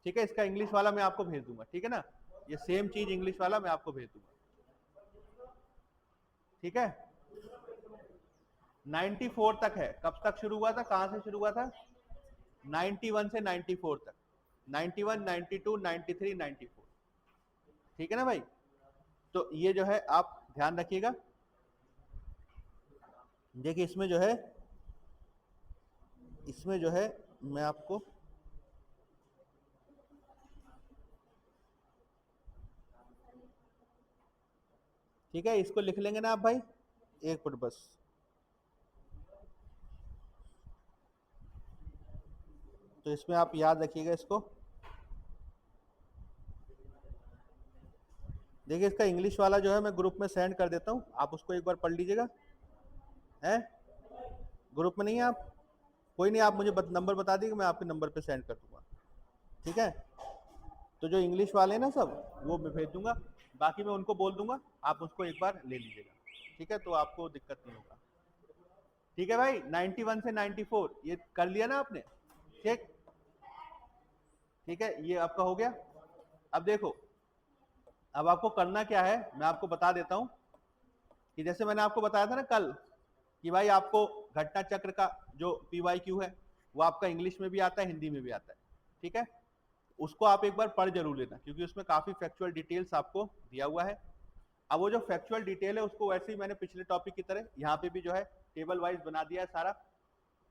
Speaker 1: ठीक है। इसका इंग्लिश वाला मैं आपको भेज दूंगा, ठीक है ना, ये सेम चीज इंग्लिश वाला मैं आपको भेज दूंगा, ठीक है। 94 तक है, कब तक शुरू हुआ था, कहां से शुरू हुआ था, 91 से 94 तक, 91, 92, 93, 94, ठीक है ना भाई। तो ये जो है आप ध्यान रखिएगा, देखिए इसमें जो है मैं आपको, ठीक है, इसको लिख लेंगे ना आप भाई, एक फुट बस, तो इसमें आप याद रखिएगा इसको। देखिए इसका इंग्लिश वाला जो है मैं ग्रुप में सेंड कर देता हूँ, आप उसको एक बार पढ़ लीजिएगा, है ग्रुप में नहीं है आप, कोई नहीं, आप मुझे नंबर बता दीजिए, मैं आपके नंबर पे सेंड कर दूंगा, ठीक है। तो जो इंग्लिश वाले हैं ना सब, वो मैं भेज दूंगा, बाकी मैं उनको बोल दूंगा, आप उसको एक बार ले लीजिएगा, ठीक है, तो आपको दिक्कत नहीं होगा, ठीक है भाई। 91 से 94 ये कर लिया ना आपने, ठीक, ठीक है, ये आपका हो गया। अब देखो, अब आपको करना क्या है, मैं आपको बता देता हूं कि जैसे मैंने आपको बताया था ना कल कि भाई आपको घटना चक्र का जो PYQ है वो आपका इंग्लिश में भी आता है, हिंदी में भी आता है, ठीक है। उसको आप एक बार पढ़ जरूर लेना, क्योंकि उसमें काफी फैक्चुअल डिटेल्स आपको दिया हुआ है। अब वो जो फैक्चुअल डिटेल है उसको वैसे ही मैंने पिछले टॉपिक की तरह यहाँ पे भी जो है टेबल वाइज बना दिया है सारा,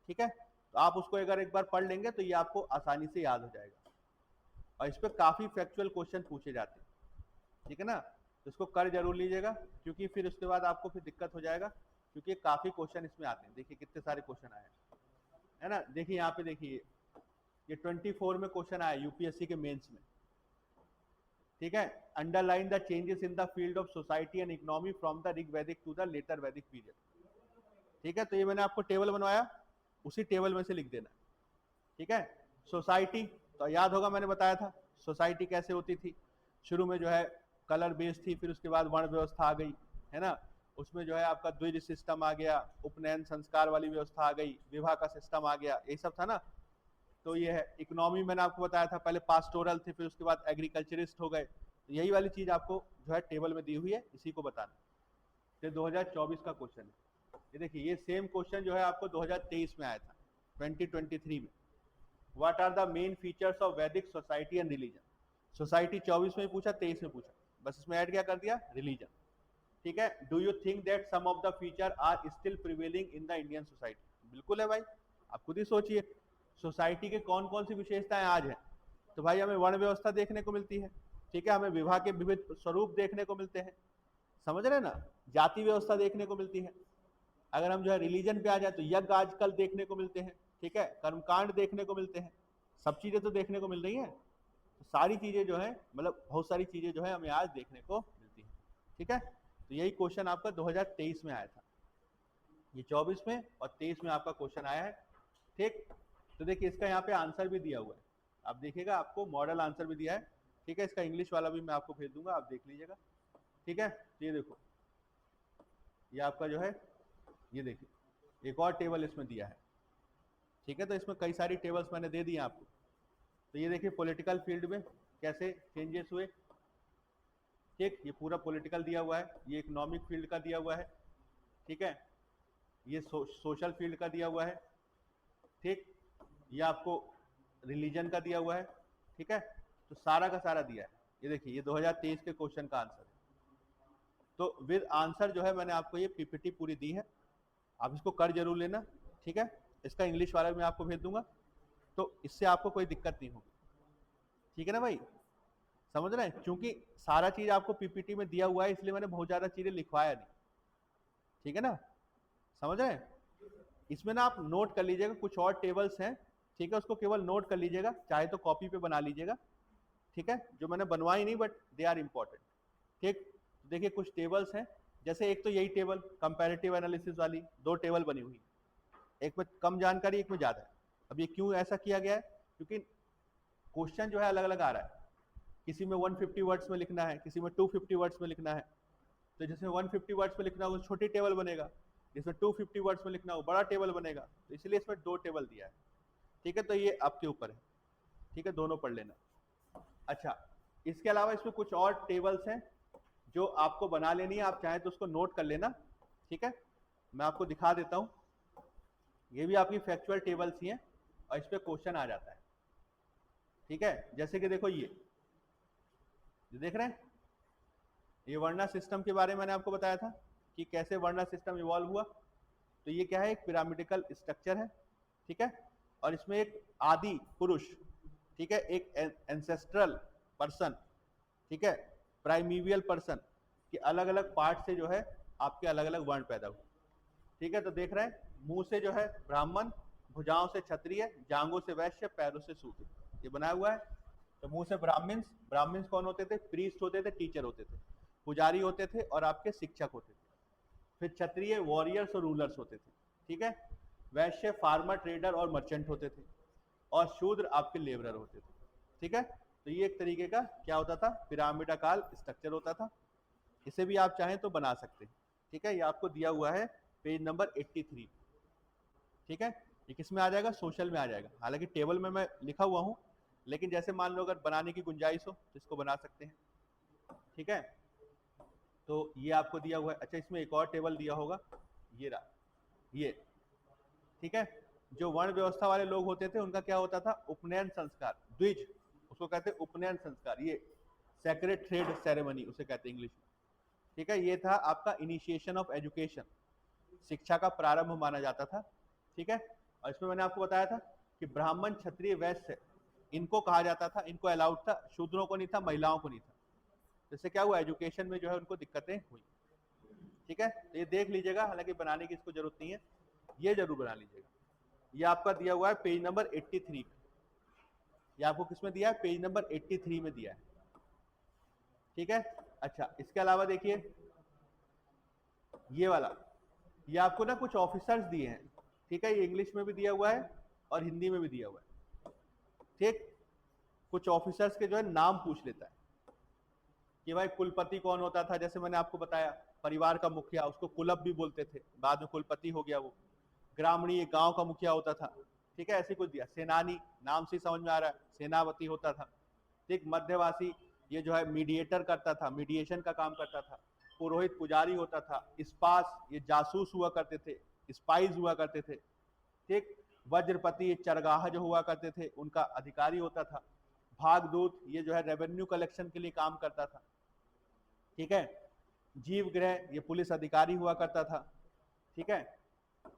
Speaker 1: ठीक है। तो आप उसको अगर एक बार पढ़ लेंगे तो ये आपको आसानी से याद हो जाएगा, और इस पर काफी फैक्चुअल क्वेश्चन पूछे जाते हैं, ठीक है ना। तो इसको कर जरूर लीजिएगा, क्योंकि फिर उसके बाद आपको फिर दिक्कत हो जाएगा, क्योंकि काफी क्वेश्चन इसमें आते हैं। देखिए कितने सारे क्वेश्चन आए हैं, है ना। देखिए यहाँ पे देखिए ये 24 में क्वेश्चन आया यूपीएससी के मेंस में, ठीक है। Underline the changes in the field of society and economy from the Rig वैदिक टू द लेटर वैदिक पीरियड, ठीक है। तो ये मैंने आपको टेबल बनवाया, उसी टेबल में से लिख देना, ठीक है। सोसाइटी तो याद होगा, मैंने बताया था सोसाइटी कैसे होती थी, शुरू में जो है कलर बेस्ड थी, फिर उसके बाद वर्ण व्यवस्था आ गई, है ना। उसमें जो है आपका द्विज सिस्टम आ गया, उपनयन संस्कार वाली व्यवस्था आ गई, विवाह का सिस्टम आ गया, यही सब था ना। तो ये है। इकोनॉमी मैंने आपको बताया था, पहले पास्टोरल थे, फिर उसके बाद एग्रीकल्चरिस्ट हो गए। तो यही वाली चीज आपको जो है टेबल में दी हुई है, इसी को बताना। ये 2024 का क्वेश्चन है। ये देखिए, ये सेम क्वेश्चन जो है आपको 2023 में आया था, 2023 में। What are the main features of Vedic society and religion. Society 24 में पूछा, 23 में पूछा, बस इसमें ऐड क्या कर दिया, रिलीजन। ठीक है। Do you think that some of the feature are still prevailing in the Indian society. बिल्कुल है भाई, आप खुद ही सोचिए सोसाइटी के कौन कौन सी विशेषताएं आज हैं। तो भाई हमें वर्ण व्यवस्था देखने को मिलती है, ठीक है, हमें विवाह के विविध स्वरूप देखने को मिलते हैं, समझ रहे ना, जाति व्यवस्था देखने को मिलती है। अगर हम जो है रिलीजन पे आ जाए तो यज्ञ आजकल देखने को मिलते हैं, ठीक है, कर्मकांड देखने को मिलते हैं, सब चीजें तो देखने को मिल रही हैं। तो सारी चीजें जो है, मतलब बहुत सारी चीजें जो है हमें आज देखने को मिलती हैं। ठीक है, तो यही क्वेश्चन आपका 2023 में आया था, ये 24 में और 23 में आपका क्वेश्चन आया है। ठीक, तो देखिए इसका यहाँ पे आंसर भी दिया हुआ है, आप देखिएगा, आपको मॉडल आंसर भी दिया है। ठीक है, इसका इंग्लिश वाला भी मैं आपको भेज दूंगा, आप देख लीजिएगा। ठीक है, तो ये देखो, ये आपका जो है, ये देखिए एक और टेबल इसमें दिया है। ठीक है, तो इसमें कई सारी टेबल्स मैंने दे दी हैं आपको। तो ये देखिए पॉलिटिकल फील्ड में कैसे चेंजेस हुए। ठीक, ये पूरा पॉलिटिकल दिया हुआ है, ये इकोनॉमिक फील्ड का दिया हुआ है, ठीक है, ये सोशल फील्ड का दिया हुआ है, ठीक, ये आपको रिलीजन का दिया हुआ है। ठीक है, तो सारा का सारा दिया है। ये देखिए, ये 2023 के क्वेश्चन का आंसर है। तो विद आंसर जो है मैंने आपको ये पीपीटी पूरी दी है, आप इसको कर जरूर लेना। ठीक है, इसका इंग्लिश वाला मैं आपको भेज दूंगा, तो इससे आपको कोई दिक्कत नहीं होगी। ठीक है ना भाई, समझ रहे हैं, क्योंकि सारा चीज आपको पीपीटी में दिया हुआ है, इसलिए मैंने बहुत ज्यादा चीजें लिखवाया नहीं। ठीक है ना, समझ रहे हैं। इसमें ना आप नोट कर लीजिएगा, कुछ और टेबल्स हैं, ठीक है, उसको केवल नोट कर लीजिएगा, चाहे तो कॉपी पे बना लीजिएगा। ठीक है, जो मैंने बनवाई नहीं, बट दे आर इंपॉर्टेंट। ठीक, तो देखिए कुछ टेबल्स हैं, जैसे एक तो यही टेबल कंपैरेटिव एनालिसिस वाली, दो टेबल बनी हुई, एक में कम जानकारी, एक में ज्यादा है। अब ये क्यों ऐसा किया गया है, क्योंकि क्वेश्चन जो है अलग अलग आ रहा है, किसी में 150 वर्ड्स में लिखना है, किसी में 250 वर्ड्स में लिखना है। तो जिसमें 150 वर्ड्स में लिखना हो छोटी टेबल बनेगा, जिसमें 250 वर्ड्स में लिखना हो बड़ा टेबल बनेगा। तो इसलिए इसमें दो टेबल दिया है। ठीक है, तो ये आपके ऊपर है। ठीक है, दोनों पढ़ लेना। अच्छा, इसके अलावा इसमें कुछ और टेबल्स हैं जो आपको बना लेनी है, आप चाहें तो उसको नोट कर लेना। ठीक है, मैं आपको दिखा देता हूं, ये भी आपकी फैक्चुअल टेबल्स ही हैं और इस पर क्वेश्चन आ जाता है। ठीक है, जैसे कि देखो ये देख रहे हैं, ये वर्णा सिस्टम के बारे में मैंने आपको बताया था कि कैसे वर्णा सिस्टम इवॉल्व हुआ। तो ये क्या है, एक पिरामिडिकल स्ट्रक्चर है। ठीक है, और इसमें एक आदि पुरुष, ठीक है, एक एंसेस्ट्रल पर्सन, ठीक है, प्राइमीवियल पर्सन के अलग अलग पार्ट से जो है आपके अलग अलग वर्ण पैदा हुए। ठीक है, तो देख रहे हैं, मुंह से जो है ब्राह्मण, भुजाओं से क्षत्रिय, जांघों से वैश्य, पैरों से शूद्र, ये बनाया हुआ है। तो मुंह से ब्राह्मण्स, ब्राह्मण्स कौन होते थे, प्रीस्ट होते थे, टीचर होते थे, पुजारी होते थे और आपके शिक्षक होते थे। फिर क्षत्रिय वॉरियर्स और रूलर्स होते थे। ठीक है, वैश्य फार्मर, ट्रेडर और मर्चेंट होते थे, और शूद्र आपके लेबरर होते थे। ठीक है, तो ये एक तरीके का क्या होता था, पिरामिडाकार स्ट्रक्चर होता था। इसे भी आप चाहें तो बना सकते हैं। ठीक है, ये आपको दिया हुआ है पेज नंबर 83। ठीक है, ये किस में आ जाएगा, सोशल में आ जाएगा। हालांकि टेबल में मैं लिखा हुआ हूं, लेकिन जैसे मान लो अगर बनाने की गुंजाइश हो तो इसको बना सकते हैं। ठीक है, तो ये आपको दिया हुआ है। अच्छा, इसमें एक और टेबल दिया होगा, ये रहा, ये। ठीक है, जो वर्ण व्यवस्था वाले लोग होते थे उनका क्या होता था, उपनयन संस्कार, द्विज, उसको कहते हैं उपनयन संस्कार, ये सेक्रेड थ्रेड सेरेमनी उसे कहते हैं इंग्लिश में। ठीक है, ये था आपका इनिशिएशन ऑफ एजुकेशन, शिक्षा का प्रारंभ माना जाता था। ठीक है, और इसमें मैंने आपको बताया था कि ब्राह्मण, क्षत्रिय, वैश्य, इनको कहा जाता था, इनको अलाउड था, शूद्रों को नहीं था, महिलाओं को नहीं था। जैसे क्या हुआ, एजुकेशन में जो है उनको दिक्कतें हुई। ठीक है, तो ये देख लीजिएगा, हालांकि बनाने की इसको जरूरत नहीं है, ये जरूर बना लीजिएगा। ये आपका दिया हुआ है पेज नंबर 83 पे, ये आपको किसमें दिया है, पेज नंबर 83 में दिया है। ठीक है, अच्छा, इसके अलावा देखिए ये वाला, ये आपको ना कुछ ऑफिसर्स दिए हैं। ठीक है, ये इंग्लिश में भी दिया हुआ है और हिंदी में भी दिया हुआ है। ठीक, कुछ ऑफिसर्स के जो है नाम पूछ लेता है कि भाई कुलपति कौन होता था, जैसे मैंने आपको बताया परिवार का मुखिया, उसको कुलप भी बोलते थे, बाद में कुलपति हो गया वो। ग्रामीण, गांव का मुखिया होता था। ठीक है, ऐसे कुछ दिया। सेनानी, नाम से समझ में आ रहा है, सेनापति होता था। ठीक, मध्यवासी, ये जो है मीडिएटर करता था, मीडिएशन का काम करता था। पुरोहित, पुजारी होता था। स्पास, ये जासूस हुआ करते थे, स्पाइस हुआ करते थे। ठीक, वज्रपति, ये चरगाह जो हुआ करते थे उनका अधिकारी होता था। भागदूत, ये जो है रेवेन्यू कलेक्शन के लिए काम करता था। ठीक है, जीवग्रह, ये पुलिस अधिकारी हुआ करता था। ठीक है,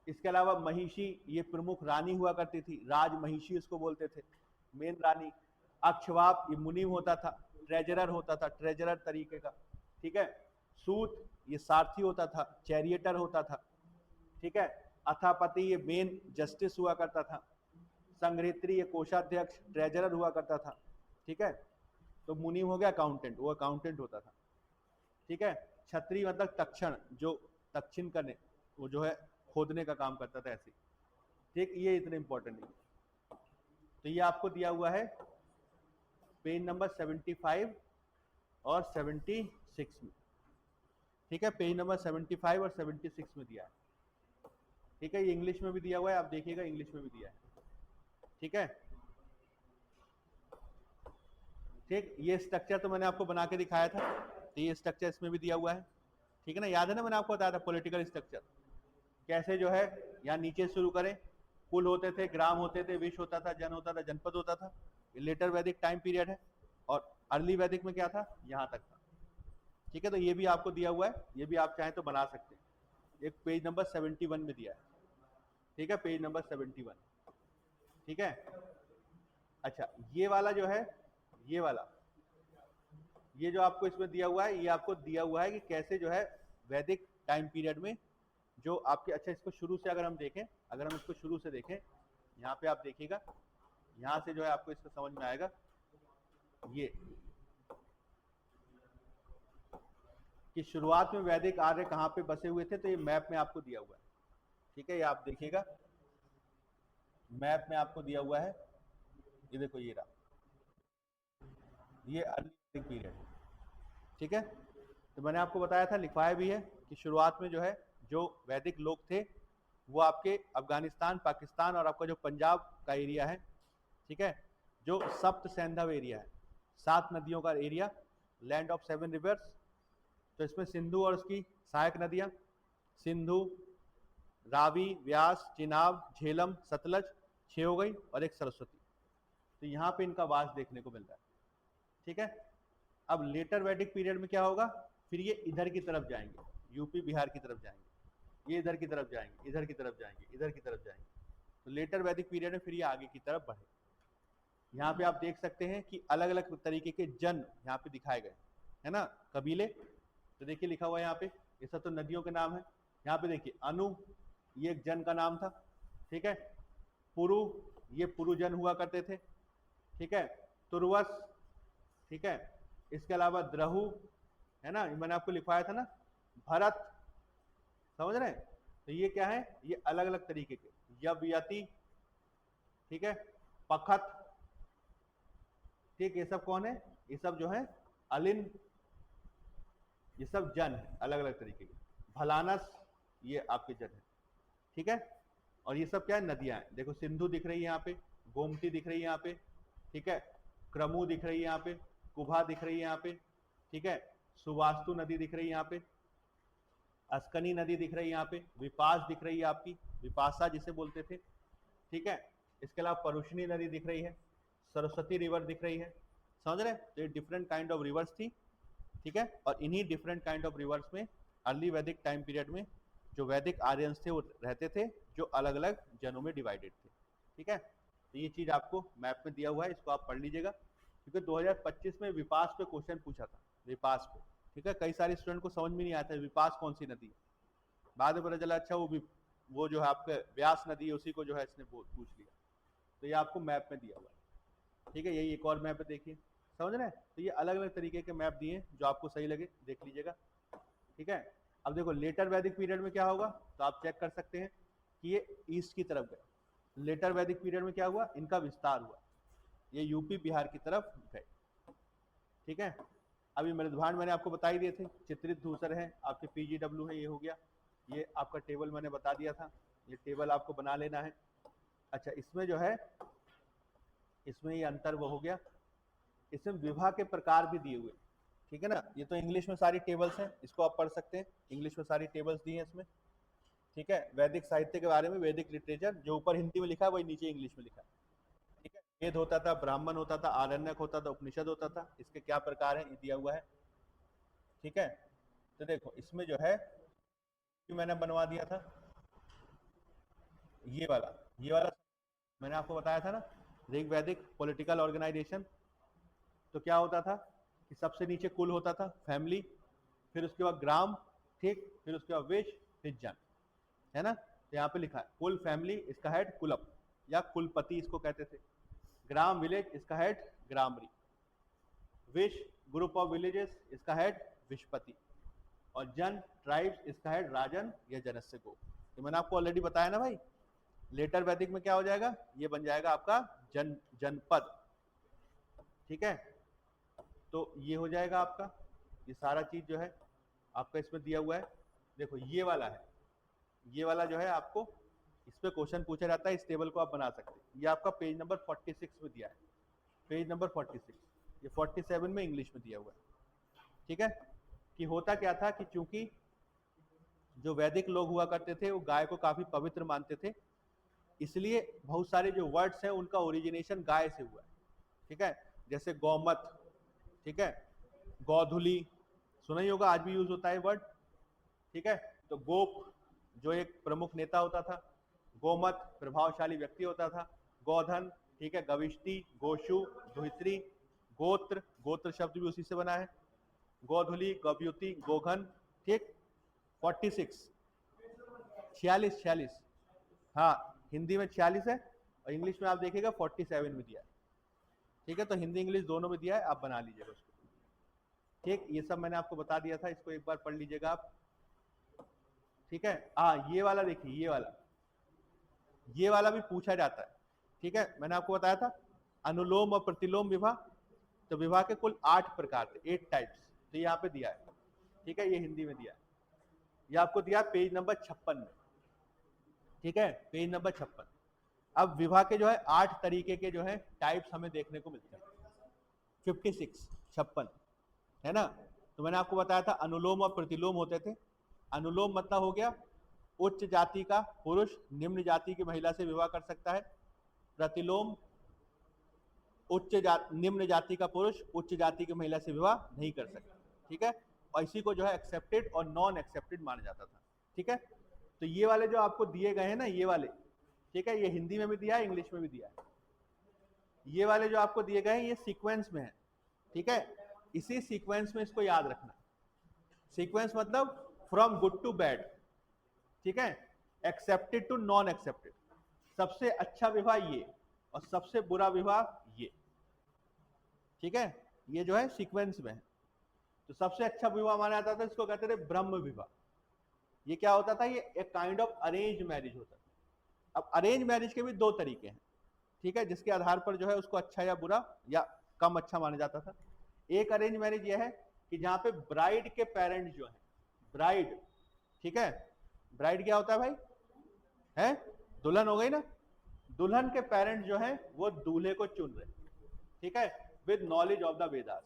Speaker 1: इसके अलावा महिषी, ये प्रमुख रानी हुआ करती थी, राज महिषी उसको बोलते थे, मेन रानी। अक्षवाप, ये मुनीम होता था, ट्रेजरर होता था, ट्रेजरर तरीके का। ठीक है, सूत, ये सारथी होता था, चैरिएटर होता था। ठीक है, अथापति, ये मेन जस्टिस हुआ करता था। संग्रहित्री, ये कोषाध्यक्ष, ट्रेजरर हुआ करता था। ठीक है, तो मुनीम हो गया अकाउंटेंट, वो अकाउंटेंट होता था। ठीक है, छत्री मतलब तक्षण, जो दक्षिण करने, वो जो है खोदने का काम करता था ऐसे। ठीक, ये इतने इंपॉर्टेंट नहीं। तो ये आपको दिया हुआ है पेज नंबर 75 और 76 में। ठीक है, पेज नंबर 75 और 76 में दिया है। ठीक है, ये इंग्लिश में भी दिया हुआ है, आप देखिएगा इंग्लिश में भी दिया है। ठीक है, ठीक, ये स्ट्रक्चर तो मैंने आपको बना के दिखाया था, तो ये स्ट्रक्चर इसमें भी दिया हुआ है। ठीक है ना, याद है ना, मैंने आपको बताया था पॉलिटिकल स्ट्रक्चर कैसे जो है। यहाँ नीचे शुरू करें, कुल होते थे, ग्राम होते थे, विश्व होता था, जन होता था, जनपद होता था। ये लेटर वैदिक टाइम पीरियड है, और अर्ली वैदिक में क्या था, यहाँ तक था। ठीक है, तो ये भी आपको दिया हुआ है, ये भी आप चाहें तो बना सकते हैं। एक पेज नंबर 71 में दिया है। ठीक है, पेज नंबर 71। ठीक है, अच्छा, ये वाला जो है, ये वाला, ये जो आपको इसमें दिया हुआ है, ये आपको दिया हुआ है कि कैसे जो है वैदिक टाइम पीरियड में जो आपके, अच्छा इसको शुरू से अगर हम देखें, अगर हम इसको शुरू से देखें, यहाँ पे आप देखिएगा, यहाँ से जो है आपको इसको समझ में आएगा ये कि शुरुआत में वैदिक आर्य कहाँ पे बसे हुए थे, तो ये मैप में आपको दिया हुआ है। ठीक है, ये आप देखिएगा, मैप में आपको दिया हुआ है, ये देखो ये रहा, ये अर्ली वैदिक पीरियड है। ठीक है, तो मैंने आपको बताया था, लिखवाया भी है कि शुरुआत में जो है जो वैदिक लोग थे वो आपके अफगानिस्तान, पाकिस्तान और आपका जो पंजाब का एरिया है, ठीक है, जो सप्त सैंधव एरिया है, 7 नदियों का एरिया, लैंड ऑफ 7 रिवर्स। तो इसमें सिंधु और उसकी सहायक नदियां, सिंधु, रावी, व्यास, चिनाब, झेलम, सतलज, 6 हो गई, और एक सरस्वती। तो यहाँ पे इनका वास देखने को मिल रहा है। ठीक है, अब लेटर वैदिक पीरियड में क्या होगा, फिर ये इधर की तरफ जाएंगे, यूपी बिहार की तरफ जाएंगे, ये इधर की तरफ जाएंगे, इधर की तरफ जाएंगे, इधर की तरफ जाएंगे। तो लेटर वैदिक पीरियड में फिर ये आगे की तरफ बढ़े। यहाँ पे आप देख सकते हैं कि अलग अलग तरीके के जन यहाँ पे दिखाए गए है ना, कबीले। तो देखिए लिखा हुआ है यहाँ पे, ये सब तो नदियों के नाम है। यहाँ पे देखिए अनु, ये एक जन का नाम था। ठीक है, पुरु, ये पुरुजन हुआ करते थे। ठीक है, तुर्वस, ठीक है, इसके अलावा द्रहु है ना, मैंने आपको लिखवाया था ना, भरत, समझ रहे हैं। तो ये क्या है, ये अलग अलग तरीके के, यवयति, ठीक है, पखत, ठीक, ये सब कौन है, ये सब जो है अलिन, ये सब जन है अलग अलग तरीके के। भलानस, ये आपके जन है। ठीक है, और ये सब क्या है, नदियां हैं। देखो सिंधु दिख रही है यहाँ पे, गोमती दिख रही है यहाँ पे, ठीक है, क्रमु दिख रही है यहाँ पे, कुभा दिख रही है यहाँ पे, ठीक है, सुवास्तु नदी दिख रही है यहाँ पे, अस्कनी नदी दिख रही है यहाँ पे, विपास दिख रही है आपकी, विपासा जिसे बोलते थे। ठीक है, इसके अलावा परुषणी नदी दिख रही है, सरस्वती रिवर दिख रही है। समझ रहे, तो ये डिफरेंट काइंड ऑफ रिवर्स थी। ठीक है, और इन्हीं डिफरेंट काइंड ऑफ रिवर्स में अर्ली वैदिक टाइम पीरियड में जो वैदिक आर्यंस थे वो रहते थे, जो अलग अलग जनों में डिवाइडेड थे। ठीक है, तो ये चीज आपको मैप में दिया हुआ है, इसको आप पढ़ लीजिएगा, क्योंकि 2025 में विपास पे क्वेश्चन पूछा था, विपास पे। ठीक है, कई सारे स्टूडेंट को समझ में नहीं आता विपास कौन सी नदी है, बाद में पता चला अच्छा वो जो है आपका व्यास नदी है, उसी को जो है इसने पूछ लिया। तो ये आपको मैप में दिया हुआ है। ठीक है, यही एक और मैप देखिए, समझ रहे हैं। तो ये अलग अलग तरीके के मैप दिए, जो आपको सही लगे देख लीजिएगा। ठीक है, अब देखो लेटर वैदिक पीरियड में क्या होगा, तो आप चेक कर सकते हैं कि ये ईस्ट की तरफ गए। लेटर वैदिक पीरियड में क्या हुआ, इनका विस्तार हुआ, ये यूपी बिहार की तरफ गए। ठीक है, अभी मृदभांड मैंने आपको बता ही दिए थे, चित्रित धूसर है आपके, पीजीडब्ल्यू है, ये हो गया। ये आपका टेबल मैंने बता दिया था, ये टेबल आपको बना लेना है। अच्छा, इसमें जो है, इसमें ये अंतर वो हो गया, इसमें विवाह के प्रकार भी दिए हुए, ठीक है ना। ये तो इंग्लिश में सारी टेबल्स हैं, इसको आप पढ़ सकते हैं, इंग्लिश में सारी टेबल्स दी हैं इसमें, ठीक है। वैदिक साहित्य के बारे में, वैदिक लिटरेचर जो ऊपर हिंदी में लिखा है वही नीचे इंग्लिश में लिखा है, ठीक है। वेद होता था, ब्राह्मण होता था, आरण्यक होता था, उपनिषद होता था, इसके क्या प्रकार है ये दिया हुआ है, ठीक है। तो देखो इसमें जो है कि मैंने बनवा दिया था ये वाला मैंने आपको बताया था ना, ऋग्वैदिक पॉलिटिकल ऑर्गेनाइजेशन। तो क्या होता था कि सबसे नीचे कुल होता था, फैमिली, फिर उसके बाद ग्राम, ठीक, फिर उसके बाद विश, फिर जन, है ना। तो यहाँ पे लिखा है कुल फैमिली, इसका हेड कुलप या कुलपति इसको कहते थे। ग्राम विलेज, इसका हेड ग्रामरी। विश ग्रुप ऑफ विलेजेस, इसका हेड विशपति। और जन ट्राइब्स, इसका हेड राजन या जनस्य गो। तो मैंने आपको ऑलरेडी बताया ना भाई, लेटर वैदिक में क्या हो जाएगा, ये बन जाएगा आपका जनपद, ठीक है। तो ये हो जाएगा आपका, ये सारा चीज जो है आपका इसमें दिया हुआ है। देखो ये वाला है, ये वाला जो है आपको इस पे क्वेश्चन पूछा जाता है, इस टेबल को आप बना सकते हैं। ये आपका पेज नंबर 46 में दिया है, पेज नंबर 46, ये 47 में इंग्लिश में दिया हुआ है, ठीक है। कि होता क्या था कि चूंकि जो वैदिक लोग हुआ करते थे वो गाय को काफी पवित्र मानते थे, इसलिए बहुत सारे जो वर्ड्स हैं उनका ओरिजिनेशन गाय से हुआ है, ठीक है। जैसे गौमत, ठीक है, गौधुली, सुना ही होगा, आज भी यूज होता है वर्ड, ठीक है। तो गोप जो एक प्रमुख नेता होता था, गोमत प्रभावशाली व्यक्ति होता था, गोधन, ठीक है, गविष्टि, गोशु, धुत्री, गोत्र, गोत्र शब्द भी उसी से बना है, गोधुली, गव्युति, गोघन, ठीक। 46, 46, हाँ हिंदी में 46 है और इंग्लिश में आप देखिएगा 47 में दिया है, ठीक है। तो हिंदी इंग्लिश दोनों में दिया है, आप बना लीजिएगा उसको, ठीक। ये सब मैंने आपको बता दिया था, इसको एक बार पढ़ लीजिएगा आप, ठीक है। हाँ ये वाला देखिए, ये वाला भी पूछा जाता है, ठीक है। मैंने आपको बताया था अनुलोम और प्रतिलोम विवाह, तो विवाह के कुल 8 प्रकार थे, 8 टाइप्स, तो यहाँ पे दिया है, ठीक है। ये हिंदी में दिया है, ये आपको दिया पेज नंबर 56 में, ठीक है, पेज नंबर 56। अब विवाह के जो है 8 तरीके के जो है टाइप्स हमें देखने को मिलते हैं, 56, 56, है ना। तो मैंने आपको बताया था अनुलोम और प्रतिलोम होते थे। अनुलोम मतलब हो गया उच्च जाति का पुरुष निम्न जाति की महिला से विवाह कर सकता है। प्रतिलोम निम्न जाति का पुरुष उच्च जाति की महिला से विवाह नहीं कर सकता, ठीक है। और इसी को जो है एक्सेप्टेड और नॉन एक्सेप्टेड माना जाता था, ठीक है। तो ये वाले जो आपको दिए गए हैं ना, ये वाले, ठीक है, ये हिंदी में भी दिया है, इंग्लिश में भी दिया है। ये वाले जो आपको दिए गए हैं ये सीक्वेंस में है, ठीक है। इसी सीक्वेंस में इसको याद रखना। सीक्वेंस मतलब फ्रॉम गुड टू बैड, ठीक है, एक्सेप्टेड टू नॉन एक्सेप्टेड, सबसे अच्छा विवाह ये और सबसे बुरा विवाह ये, ठीक है। ये जो है सीक्वेंस में है। तो सबसे अच्छा विवाह माना जाता था, इसको कहते थे ब्रह्म विवाह। ये क्या होता था, ये एक काइंड ऑफ अरेंज मैरिज होता था। अब अरेंज मैरिज के भी 2 तरीके हैं, ठीक है, जिसके आधार पर जो है उसको अच्छा या बुरा या कम अच्छा माना जाता था। एक अरेंज मैरिज यह है कि जहां पे ब्राइड के पेरेंट्स जो है, ब्राइड, ठीक है, ब्राइड क्या होता है भाई, है दुल्हन हो गई ना, दुल्हन के पेरेंट्स जो है वो दूल्हे को चुन रहे, ठीक है, with knowledge of the Vedas.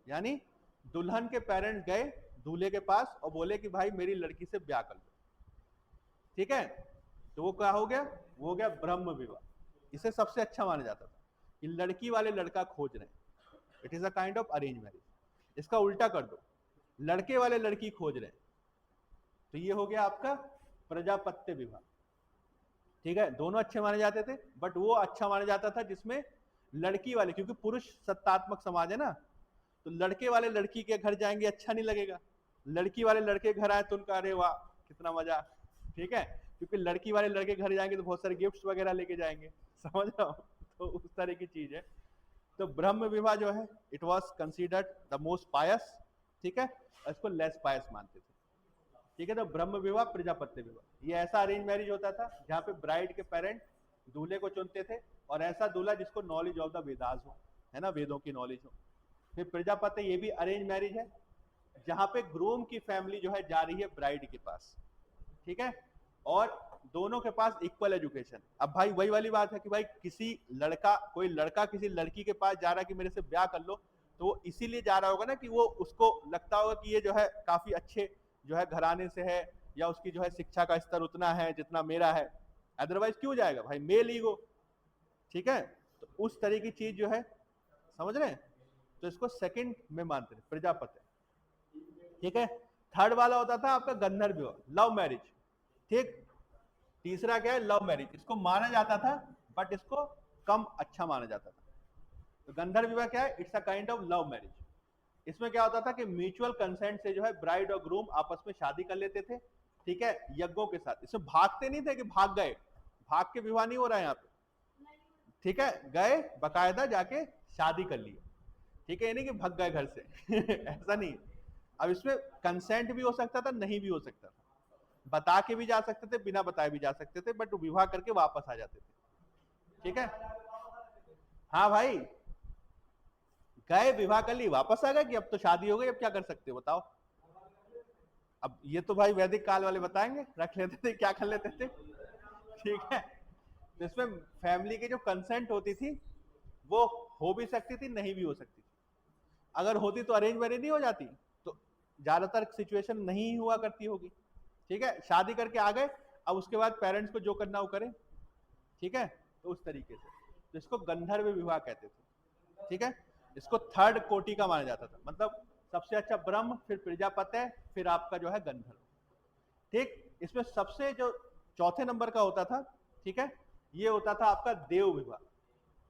Speaker 1: यानी दुल्हन के पेरेंट्स गए दूल्हे के पास और बोले कि भाई मेरी लड़की से ब्याह कर लो, ठीक है। तो वो क्या हो गया, वो हो गया ब्रह्म विवाह। इसे सबसे अच्छा माना जाता था कि लड़की वाले लड़का खोज रहे हैं, it is a kind of arrange marriage. इसका उल्टा कर दो, लड़के वाले लड़की खोज रहे हैं, तो ये हो गया आपका प्रजापत्य विवाह, ठीक है। दोनों अच्छे माने जाते थे, बट वो अच्छा माना जाता था जिसमें लड़की वाले, क्योंकि पुरुष सत्तात्मक समाज है ना, तो लड़के वाले लड़की के घर जाएंगे अच्छा नहीं लगेगा, लड़की वाले लड़के घर आए तो उनका अरे वाह कितना मजा, ठीक है, क्योंकि लड़की वाले लड़के घर जाएंगे तो बहुत सारे गिफ्ट्स वगैरह लेके जाएंगे, समझ रहा हो, तो उस तरह की चीज है। तो ब्रह्म विवाह जो है it was considered the most pious, ठीक है, इसको लेस पायस मानते थे, ठीक है। तो ब्रह्म विवाह, प्रजापत्य विवाह, ये ऐसा अरेंज मैरिज होता था जहाँ पे ब्राइड के पेरेंट दूल्हे को चुनते थे और ऐसा दूल्हा जिसको नॉलेज ऑफ द वेदास हो, है ना, वेदों की नॉलेज हो। फिर प्रजापत्य, ये भी अरेंज मैरिज है जहां पे ग्रूम की फैमिली जो है जा रही है ब्राइड के पास, ठीक है, और दोनों के पास इक्वल एजुकेशन। अब भाई वही वाली बात है कि भाई कोई लड़का किसी लड़की के पास जा रहा है कि मेरे से ब्याह कर लो, तो वो इसीलिए जा रहा होगा ना कि वो उसको लगता होगा कि ये जो है काफी अच्छे जो है घराने से है, या उसकी जो है शिक्षा का स्तर उतना है जितना मेरा है, अदरवाइज क्यों जाएगा भाई, मेल ईगो। ठीक है, तो उस तरह की चीज जो है, समझ रहे हैं, तो इसको सेकंड में मानते हैं प्रजापत्य। ठीक है, थर्ड वाला होता था आपका गंधर्व विवाह, लव मैरिज। ठीक, तीसरा क्या है, लव मैरिज, इसको माना जाता था बट इसको कम अच्छा माना जाता था। तो गंधर्व विवाह क्या है, it's a kind of love marriage. इसमें क्या होता था कि म्यूचुअल कंसेंट से जो है ब्राइड और ग्रूम आपस में शादी कर लेते थे। ठीक है, यज्ञों के साथ, इसमें भागते नहीं थे कि भाग गए, भाग के विवाह नहीं हो रहा है यहाँ पे। ठीक है, गए बकायदा जाके शादी कर ली। ठीक है, ये नहीं कि भाग गए घर से ऐसा नहीं। अब इसमें कंसेंट भी हो सकता था, नहीं भी हो सकता था, बता के भी जा सकते थे, बिना बताए भी जा सकते थे, बट विवाह करके वापस आ जाते थे। ठीक है, हाँ भाई, गए विवाह कर ली वापस आ गए कि अब तो शादी हो गई, अब क्या कर सकते हो बताओ। अब ये तो भाई वैदिक काल वाले बताएंगे, रख लेते थे, क्या कर लेते थे। ठीक है, तो इसमें फैमिली की जो कंसेंट होती थी वो हो भी सकती थी, नहीं भी हो सकती थी। अगर होती तो अरेंज मैरिज नहीं हो जाती, तो ज्यादातर सिचुएशन नहीं हुआ करती होगी। ठीक है, शादी करके आ गए, अब उसके बाद पेरेंट्स को जो करना वो करें। ठीक है, तो उस तरीके से, तो इसको गंधर्व विवाह कहते थे। ठीक है, इसको थर्ड कोटि का माना जाता था, मतलब सबसे अच्छा ब्रह्म, फिर प्रजापत्य, फिर आपका जो है गंधर्व। ठीक, इसमें सबसे जो चौथे नंबर का होता था, ठीक है, ये होता था आपका देव विवाह।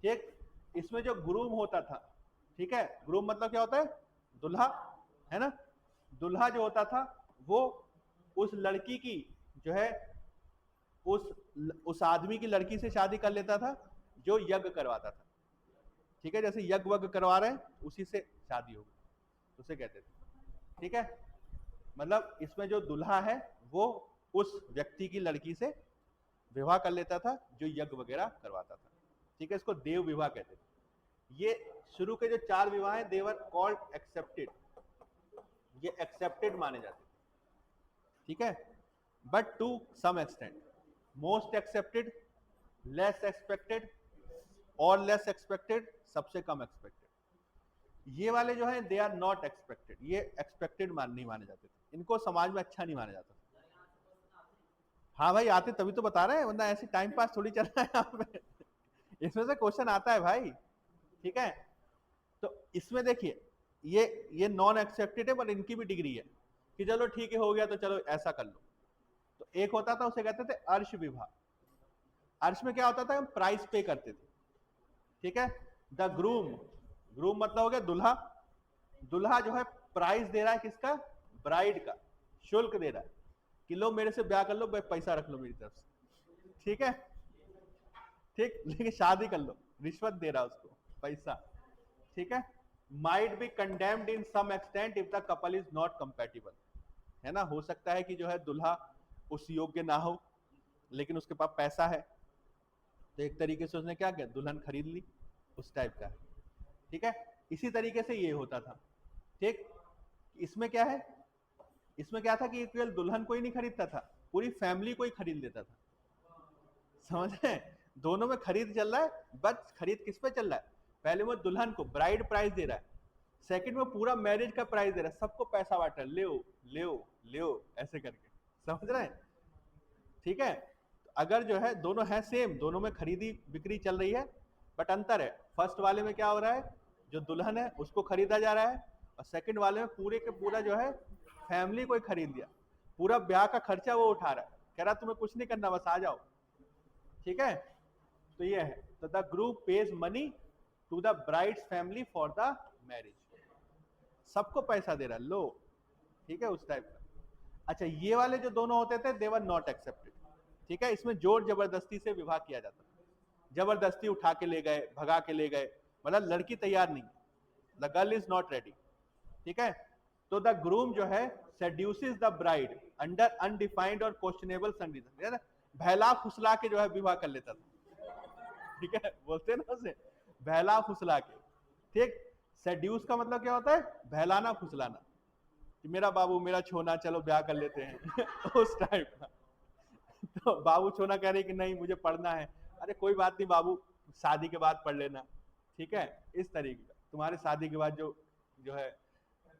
Speaker 1: ठीक, इसमें जो ग्रूम होता था, ठीक है, ग्रूम मतलब क्या होता है, दुल्हा, है ना। दुल्हा जो होता था वो उस लड़की की जो है उस आदमी की लड़की से शादी कर लेता था जो यज्ञ करवाता था। ठीक है, जैसे यज्ञ वज्ञ करवा रहे हैं उसी से शादी होगी, उसे कहते थे। ठीक है, मतलब इसमें जो दुल्हा है वो उस व्यक्ति की लड़की से विवाह कर लेता था जो यज्ञ वगैरह करवाता था। ठीक है, इसको देव विवाह कहते थे। ये शुरू के जो 4 विवाह हैं, देवर कॉल्ड एक्सेप्टेड, ये एक्सेप्टेड माने जाते थे। ठीक है, but to some extent, most accepted, less expected, और लेस एक्सपेक्टेड, सबसे कम एक्सपेक्टेड। ये वाले जो है दे आर नॉट एक्सपेक्टेड, ये एक्सपेक्टेड नहीं माने जाते थे, इनको समाज में अच्छा नहीं माना जाता था। हाँ भाई, आते तभी तो बता रहे हैं, वरना ऐसे टाइम पास थोड़ी चल रहा है यहाँ पे इसमें से क्वेश्चन आता है भाई। ठीक है, तो इसमें देखिए ये नॉन एक्सेप्टेड है, पर इनकी भी डिग्री है कि चलो ठीक है हो गया तो चलो ऐसा कर लो। तो एक होता था उसे कहते थे अर्श विवाह। अर्श में क्या होता था, हम प्राइस पे करते थे। ठीक है, द ग्रूम, ग्रूम मतलब हो गया दुल्हा, दुल्हा जो है प्राइस दे रहा है किसका, ब्राइड का, शुल्क दे रहा है कि लो मेरे से ब्याह कर लो, पैसा रख लो मेरी तरफ से। ठीक है, ठीक, लेकिन शादी कर लो, रिश्वत दे रहा है उसको, पैसा। ठीक है, might be condemned in some extent if the couple is not compatible, है ना। हो सकता है कि जो है दुल्हा उस योग्य ना हो, लेकिन उसके पास पैसा है, तो एक तरीके से उसने क्या किया, दुल्हन खरीद ली, उस टाइप का है। ठीक है, इसी तरीके से ये होता था। ठीक, इसमें क्या है, इसमें क्या था कि केवल दुल्हन कोई नहीं खरीदता था, पूरी फैमिली को ही खरीद लेता था। समझ रहे हैं, दोनों में खरीद चल रहा है, बस खरीद किस पे चल रहा है, पहले वो दुल्हन को ब्राइड प्राइस दे रहा है, सेकंड में पूरा मैरिज का प्राइस दे रहा है, सबको पैसा बांट रहा है, ले ऐसे करके, समझ रहे हैं। ठीक है, अगर जो है दोनों है सेम, दोनों में खरीदी बिक्री चल रही है, बट अंतर है, फर्स्ट वाले में क्या हो रहा है, जो दुल्हन है उसको खरीदा जा रहा है, और सेकंड वाले में पूरे के पूरा जो है फैमिली को ही खरीद लिया, पूरा ब्याह का खर्चा वो उठा रहा है, कह रहा तुम्हें कुछ नहीं करना, बस आ जाओ। ठीक है, तो ये है, तो the groom pays money to the bride's family for the marriage, सबको पैसा दे रहा है, लो। ठीक है, उस टाइप का। अच्छा, ये वाले जो दोनों होते थे दे वर नॉट एक्सेप्टेड। ठीक है, इसमें जोर जबरदस्ती से विवाह किया जाता था, जबरदस्ती उठा के ले गए, भगा के ले गए, मतलब लड़की तैयार नहीं, the girl is not ready. ठीक है, तो द ग्रूम जो है सेड्यूसेस द ब्राइड अंडर अनडिफाइंड और क्वेश्चनेबल कंडीशन, बहला फुसला के जो है विवाह कर लेता था। ठीक है, बोलते ना उसे बहला फुसला के। ठीक, सेड्यूस का मतलब क्या होता है, बहलाना फुसलाना, कि मेरा बाबू मेरा छोना, चलो ब्याह कर लेते हैं उस टाइप का। तो बाबू छोना कह रहे कि नहीं मुझे पढ़ना है। अरे कोई बात नहीं बाबू, शादी के बाद पढ़ लेना, ठीक है। इस तरीके का तुम्हारे शादी के बाद जो जो है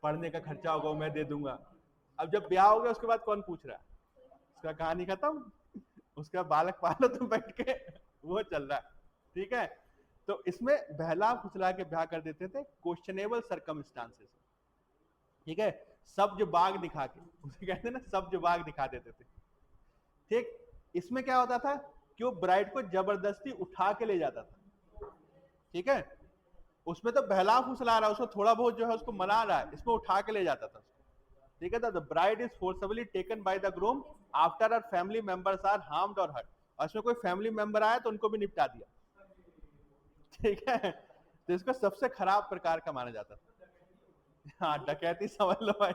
Speaker 1: पढ़ने का खर्चा होगा वो मैं दे दूंगा। अब जब ब्याह हो गया उसके बाद कौन पूछ रहा है, उसका कहानी खत्म, उसका बालक पालो तुम बैठ के, वो चल रहा है, ठीक है। तो इसमें बहला फुसला के ब्याह कर देते थे क्वेश्चनेबल सरकमस्टांसेस, ठीक है, सब्ज बाग दिखा के, उसे कहते हैं ना सब्ज बाग दिखा देते थे, ठीक। इसमें क्या होता था कि वो ब्राइड को जबरदस्ती उठा के ले जाता था, ठीक है। उसमें तो बहला फुसला रहा है, उसको थोड़ा बहुत जो है उसको मना रहा है, इसमें उठा के ले जाता था, ठीक है। The bride is forcibly taken by the groom after our family members are harmed और हर्ट। और इसमें कोई फैमिली मेंबर आया तो उनको भी निपटा दिया, ठीक है। तो इसको सबसे खराब प्रकार का माना जाता था। हाँ डकैती समझ लो भाई,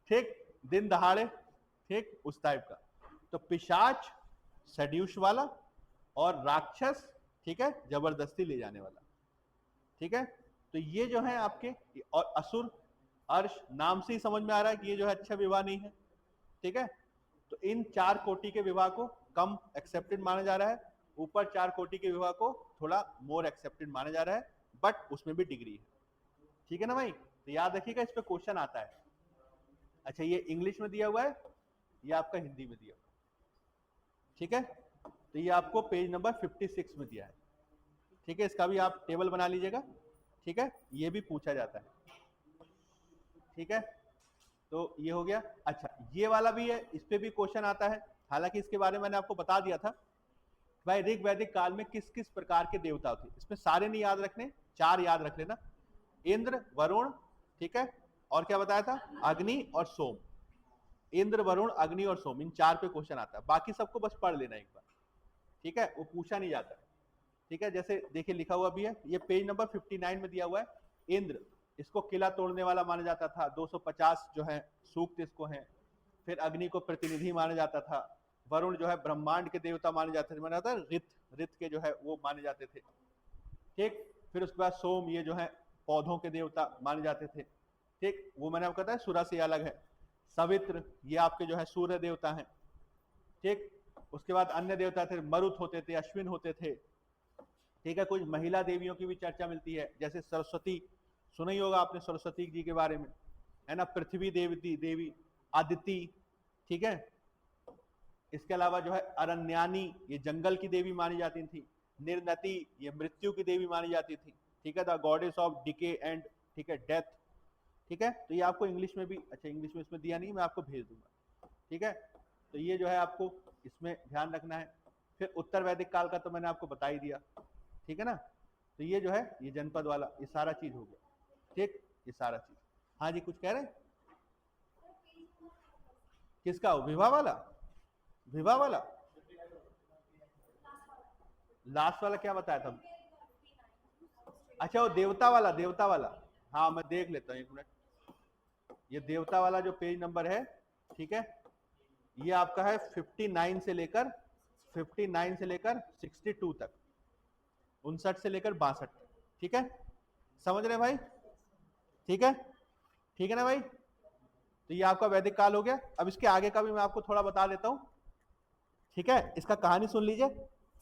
Speaker 1: ठीक, दिन दहाड़े, ठीक, उस टाइप का। तो पिशाच सड्यूस वाला, और राक्षस, ठीक है, जबरदस्ती ले जाने वाला, ठीक है। तो ये जो है आपके, और असुर, अर्श, नाम से ही समझ में आ रहा है कि ये जो है अच्छा विवाह नहीं है, ठीक है। तो इन 4 कोटि के विवाह को कम एक्सेप्टेड माना जा रहा है, ऊपर 4 कोटि के विवाह को थोड़ा मोर एक्सेप्टेड माना जा रहा है, बट उसमें भी डिग्री है, ठीक है ना भाई। तो याद रखिएगा इस पे क्वेश्चन आता है। अच्छा ये इंग्लिश में दिया हुआ है, ये आपका हिंदी में दिया हुआ है, ठीक है। तो ये आपको पेज नंबर 56 में दिया है, ठीक है। इसका भी आप टेबल बना लीजिएगा, ठीक है, ये भी पूछा जाता है, ठीक है। तो ये हो गया। अच्छा ये वाला भी है, इस पे भी क्वेश्चन आता है, हालांकि इसके बारे में मैंने आपको बता दिया था भाई। ऋग वैदिक काल में किस किस प्रकार के देवता थे, इसमें सारे नहीं याद रखने, 4 याद रख लेना, इंद्र, वरुण, ठीक है, और क्या बताया था, अग्नि और सोम। इंद्र, वरुण, अग्नि और सोम, इन 4 पे क्वेश्चन आता है, बाकी सबको बस पढ़ लेना एक बार, ठीक है, वो पूछा नहीं जाता है, ठीक है। जैसे देखिए लिखा हुआ भी है, ये पेज नंबर 59 में दिया हुआ है। इंद्र, इसको किला तोड़ने वाला माना जाता था, 250 जो है सूक्त इसको हैं। फिर अग्नि को प्रतिनिधि माना जाता था। वरुण जो है ब्रह्मांड के देवता माने जाते थे, माना जाता है रित, रित के जो है वो माने जाते थे, ठीक। फिर उसके बाद सोम, ये जो है पौधों के देवता माने जाते थे, ठीक, वो मैंने आपको बताया सूर्य से अलग है। सवित्र, ये आपके जो है सूर्य देवता हैं, ठीक। उसके बाद अन्य देवता थे, मरुत होते थे, अश्विन होते थे, ठीक है। कुछ महिला देवियों की भी चर्चा मिलती है, जैसे सरस्वती, सुना ही होगा आपने सरस्वती जी के बारे में, है ना, पृथ्वी देवी देवी, अदिति, ठीक है। इसके अलावा जो है अरण्यानी, ये जंगल की देवी मानी जाती थी। निर्नति, ये मृत्यु की देवी मानी जाती थी, ठीक है, the goddess of decay and, ठीक है, डेथ, ठीक है। तो ये आपको इंग्लिश में भी, अच्छा इंग्लिश में इसमें दिया नहीं, मैं आपको भेज दूंगा, ठीक है। तो ये जो है आपको इसमें ध्यान रखना है। फिर उत्तर वैदिक काल का तो मैंने आपको बता ही दिया, ठीक है ना। तो ये जो है ये जनपद वाला, ये सारा चीज हो गया, ठीक, ये सारा चीज। हाँ जी कुछ कह रहे हैं, किसका, विवाह वाला, विवाह वाला, लास्ट वाला क्या बताया था। अच्छा वो देवता वाला, देवता वाला, हाँ मैं देख लेता हूँ एक मिनट। ये देवता वाला जो पेज नंबर है, ठीक है, ये आपका है 59 से लेकर 62 तक, 59 से लेकर 62, ठीक है, समझ रहे भाई, ठीक है, ठीक है ना भाई। तो ये आपका वैदिक काल हो गया। अब इसके आगे का भी मैं आपको थोड़ा बता देता हूं, ठीक है, इसका कहानी सुन लीजिए,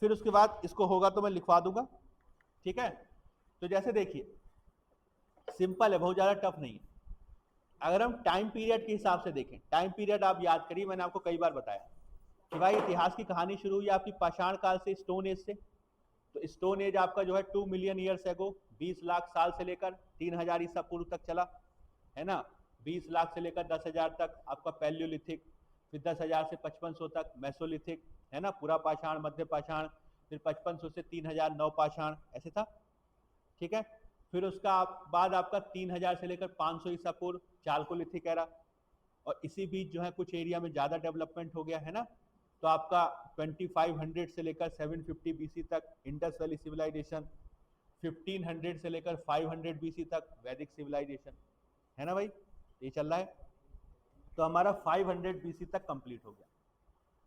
Speaker 1: फिर उसके बाद इसको होगा तो मैं लिखवा दूंगा, ठीक है। तो जैसे देखिए सिंपल है, बहुत ज्यादा टफ नहीं है। अगर हम टाइम पीरियड के हिसाब से देखें, टाइम पीरियड आप याद करिए, मैंने आपको कई बार बताया कि भाई इतिहास की कहानी शुरू हुई आपकी पाषाण काल से, स्टोन एज से। तो स्टोन एज आपका जो है 2 मिलियन ईयर्स एगो, 20 लाख साल से लेकर 3000 ईसा पूर्व तक चला, है ना। 20 लाख से लेकर 10,000 तक आपका पैलियोलिथिक, फिर 10,000 से 5500 तक मेसोलिथिक, है ना, पूरा पाषाण, मध्य पाषाण, फिर 5500 से 3000 नव पाषाण, ऐसे था, ठीक है। फिर उसका बाद आपका 3000 से लेकर 500 ईसा पूर्व चालकोलिथिक एरा, और इसी बीच जो है कुछ एरिया में ज्यादा डेवलपमेंट हो गया, है ना। तो आपका 2500 से लेकर 750 बीसी तक इंडस वैली सिविलाइजेशन, 1500 से लेकर 500 बीसी तक वैदिक सिविलाइजेशन, है ना भाई, ये चल रहा है। तो हमारा 500 बीसी तक कंप्लीट हो गया।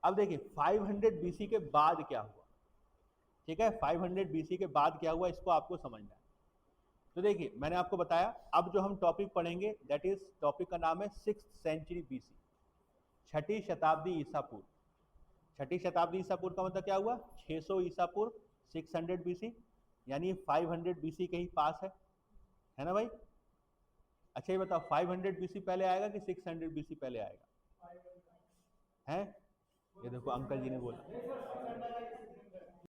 Speaker 1: अब देखिए 500 बीसी के बाद क्या हुआ, ठीक है, 500 बीसी के बाद क्या हुआ इसको आपको समझना है। तो देखिए मैंने आपको बताया, अब जो हम टॉपिक पढ़ेंगे दैट इज, टॉपिक का नाम है 6th सेंचुरी बीसी, 6ठी शताब्दी ईसा पूर्व, छठी शताब्दी ईसा पूर्व का मतलब क्या हुआ? 600 ईसा पूर्व, 600 बीसी, यानी 500 बीसी के ही पास है ना भाई? अच्छा ये बताओ 500 बीसी पहले आएगा कि 600 बीसी पहले आएगा? हैं? ये देखो अंकल जी ने बोला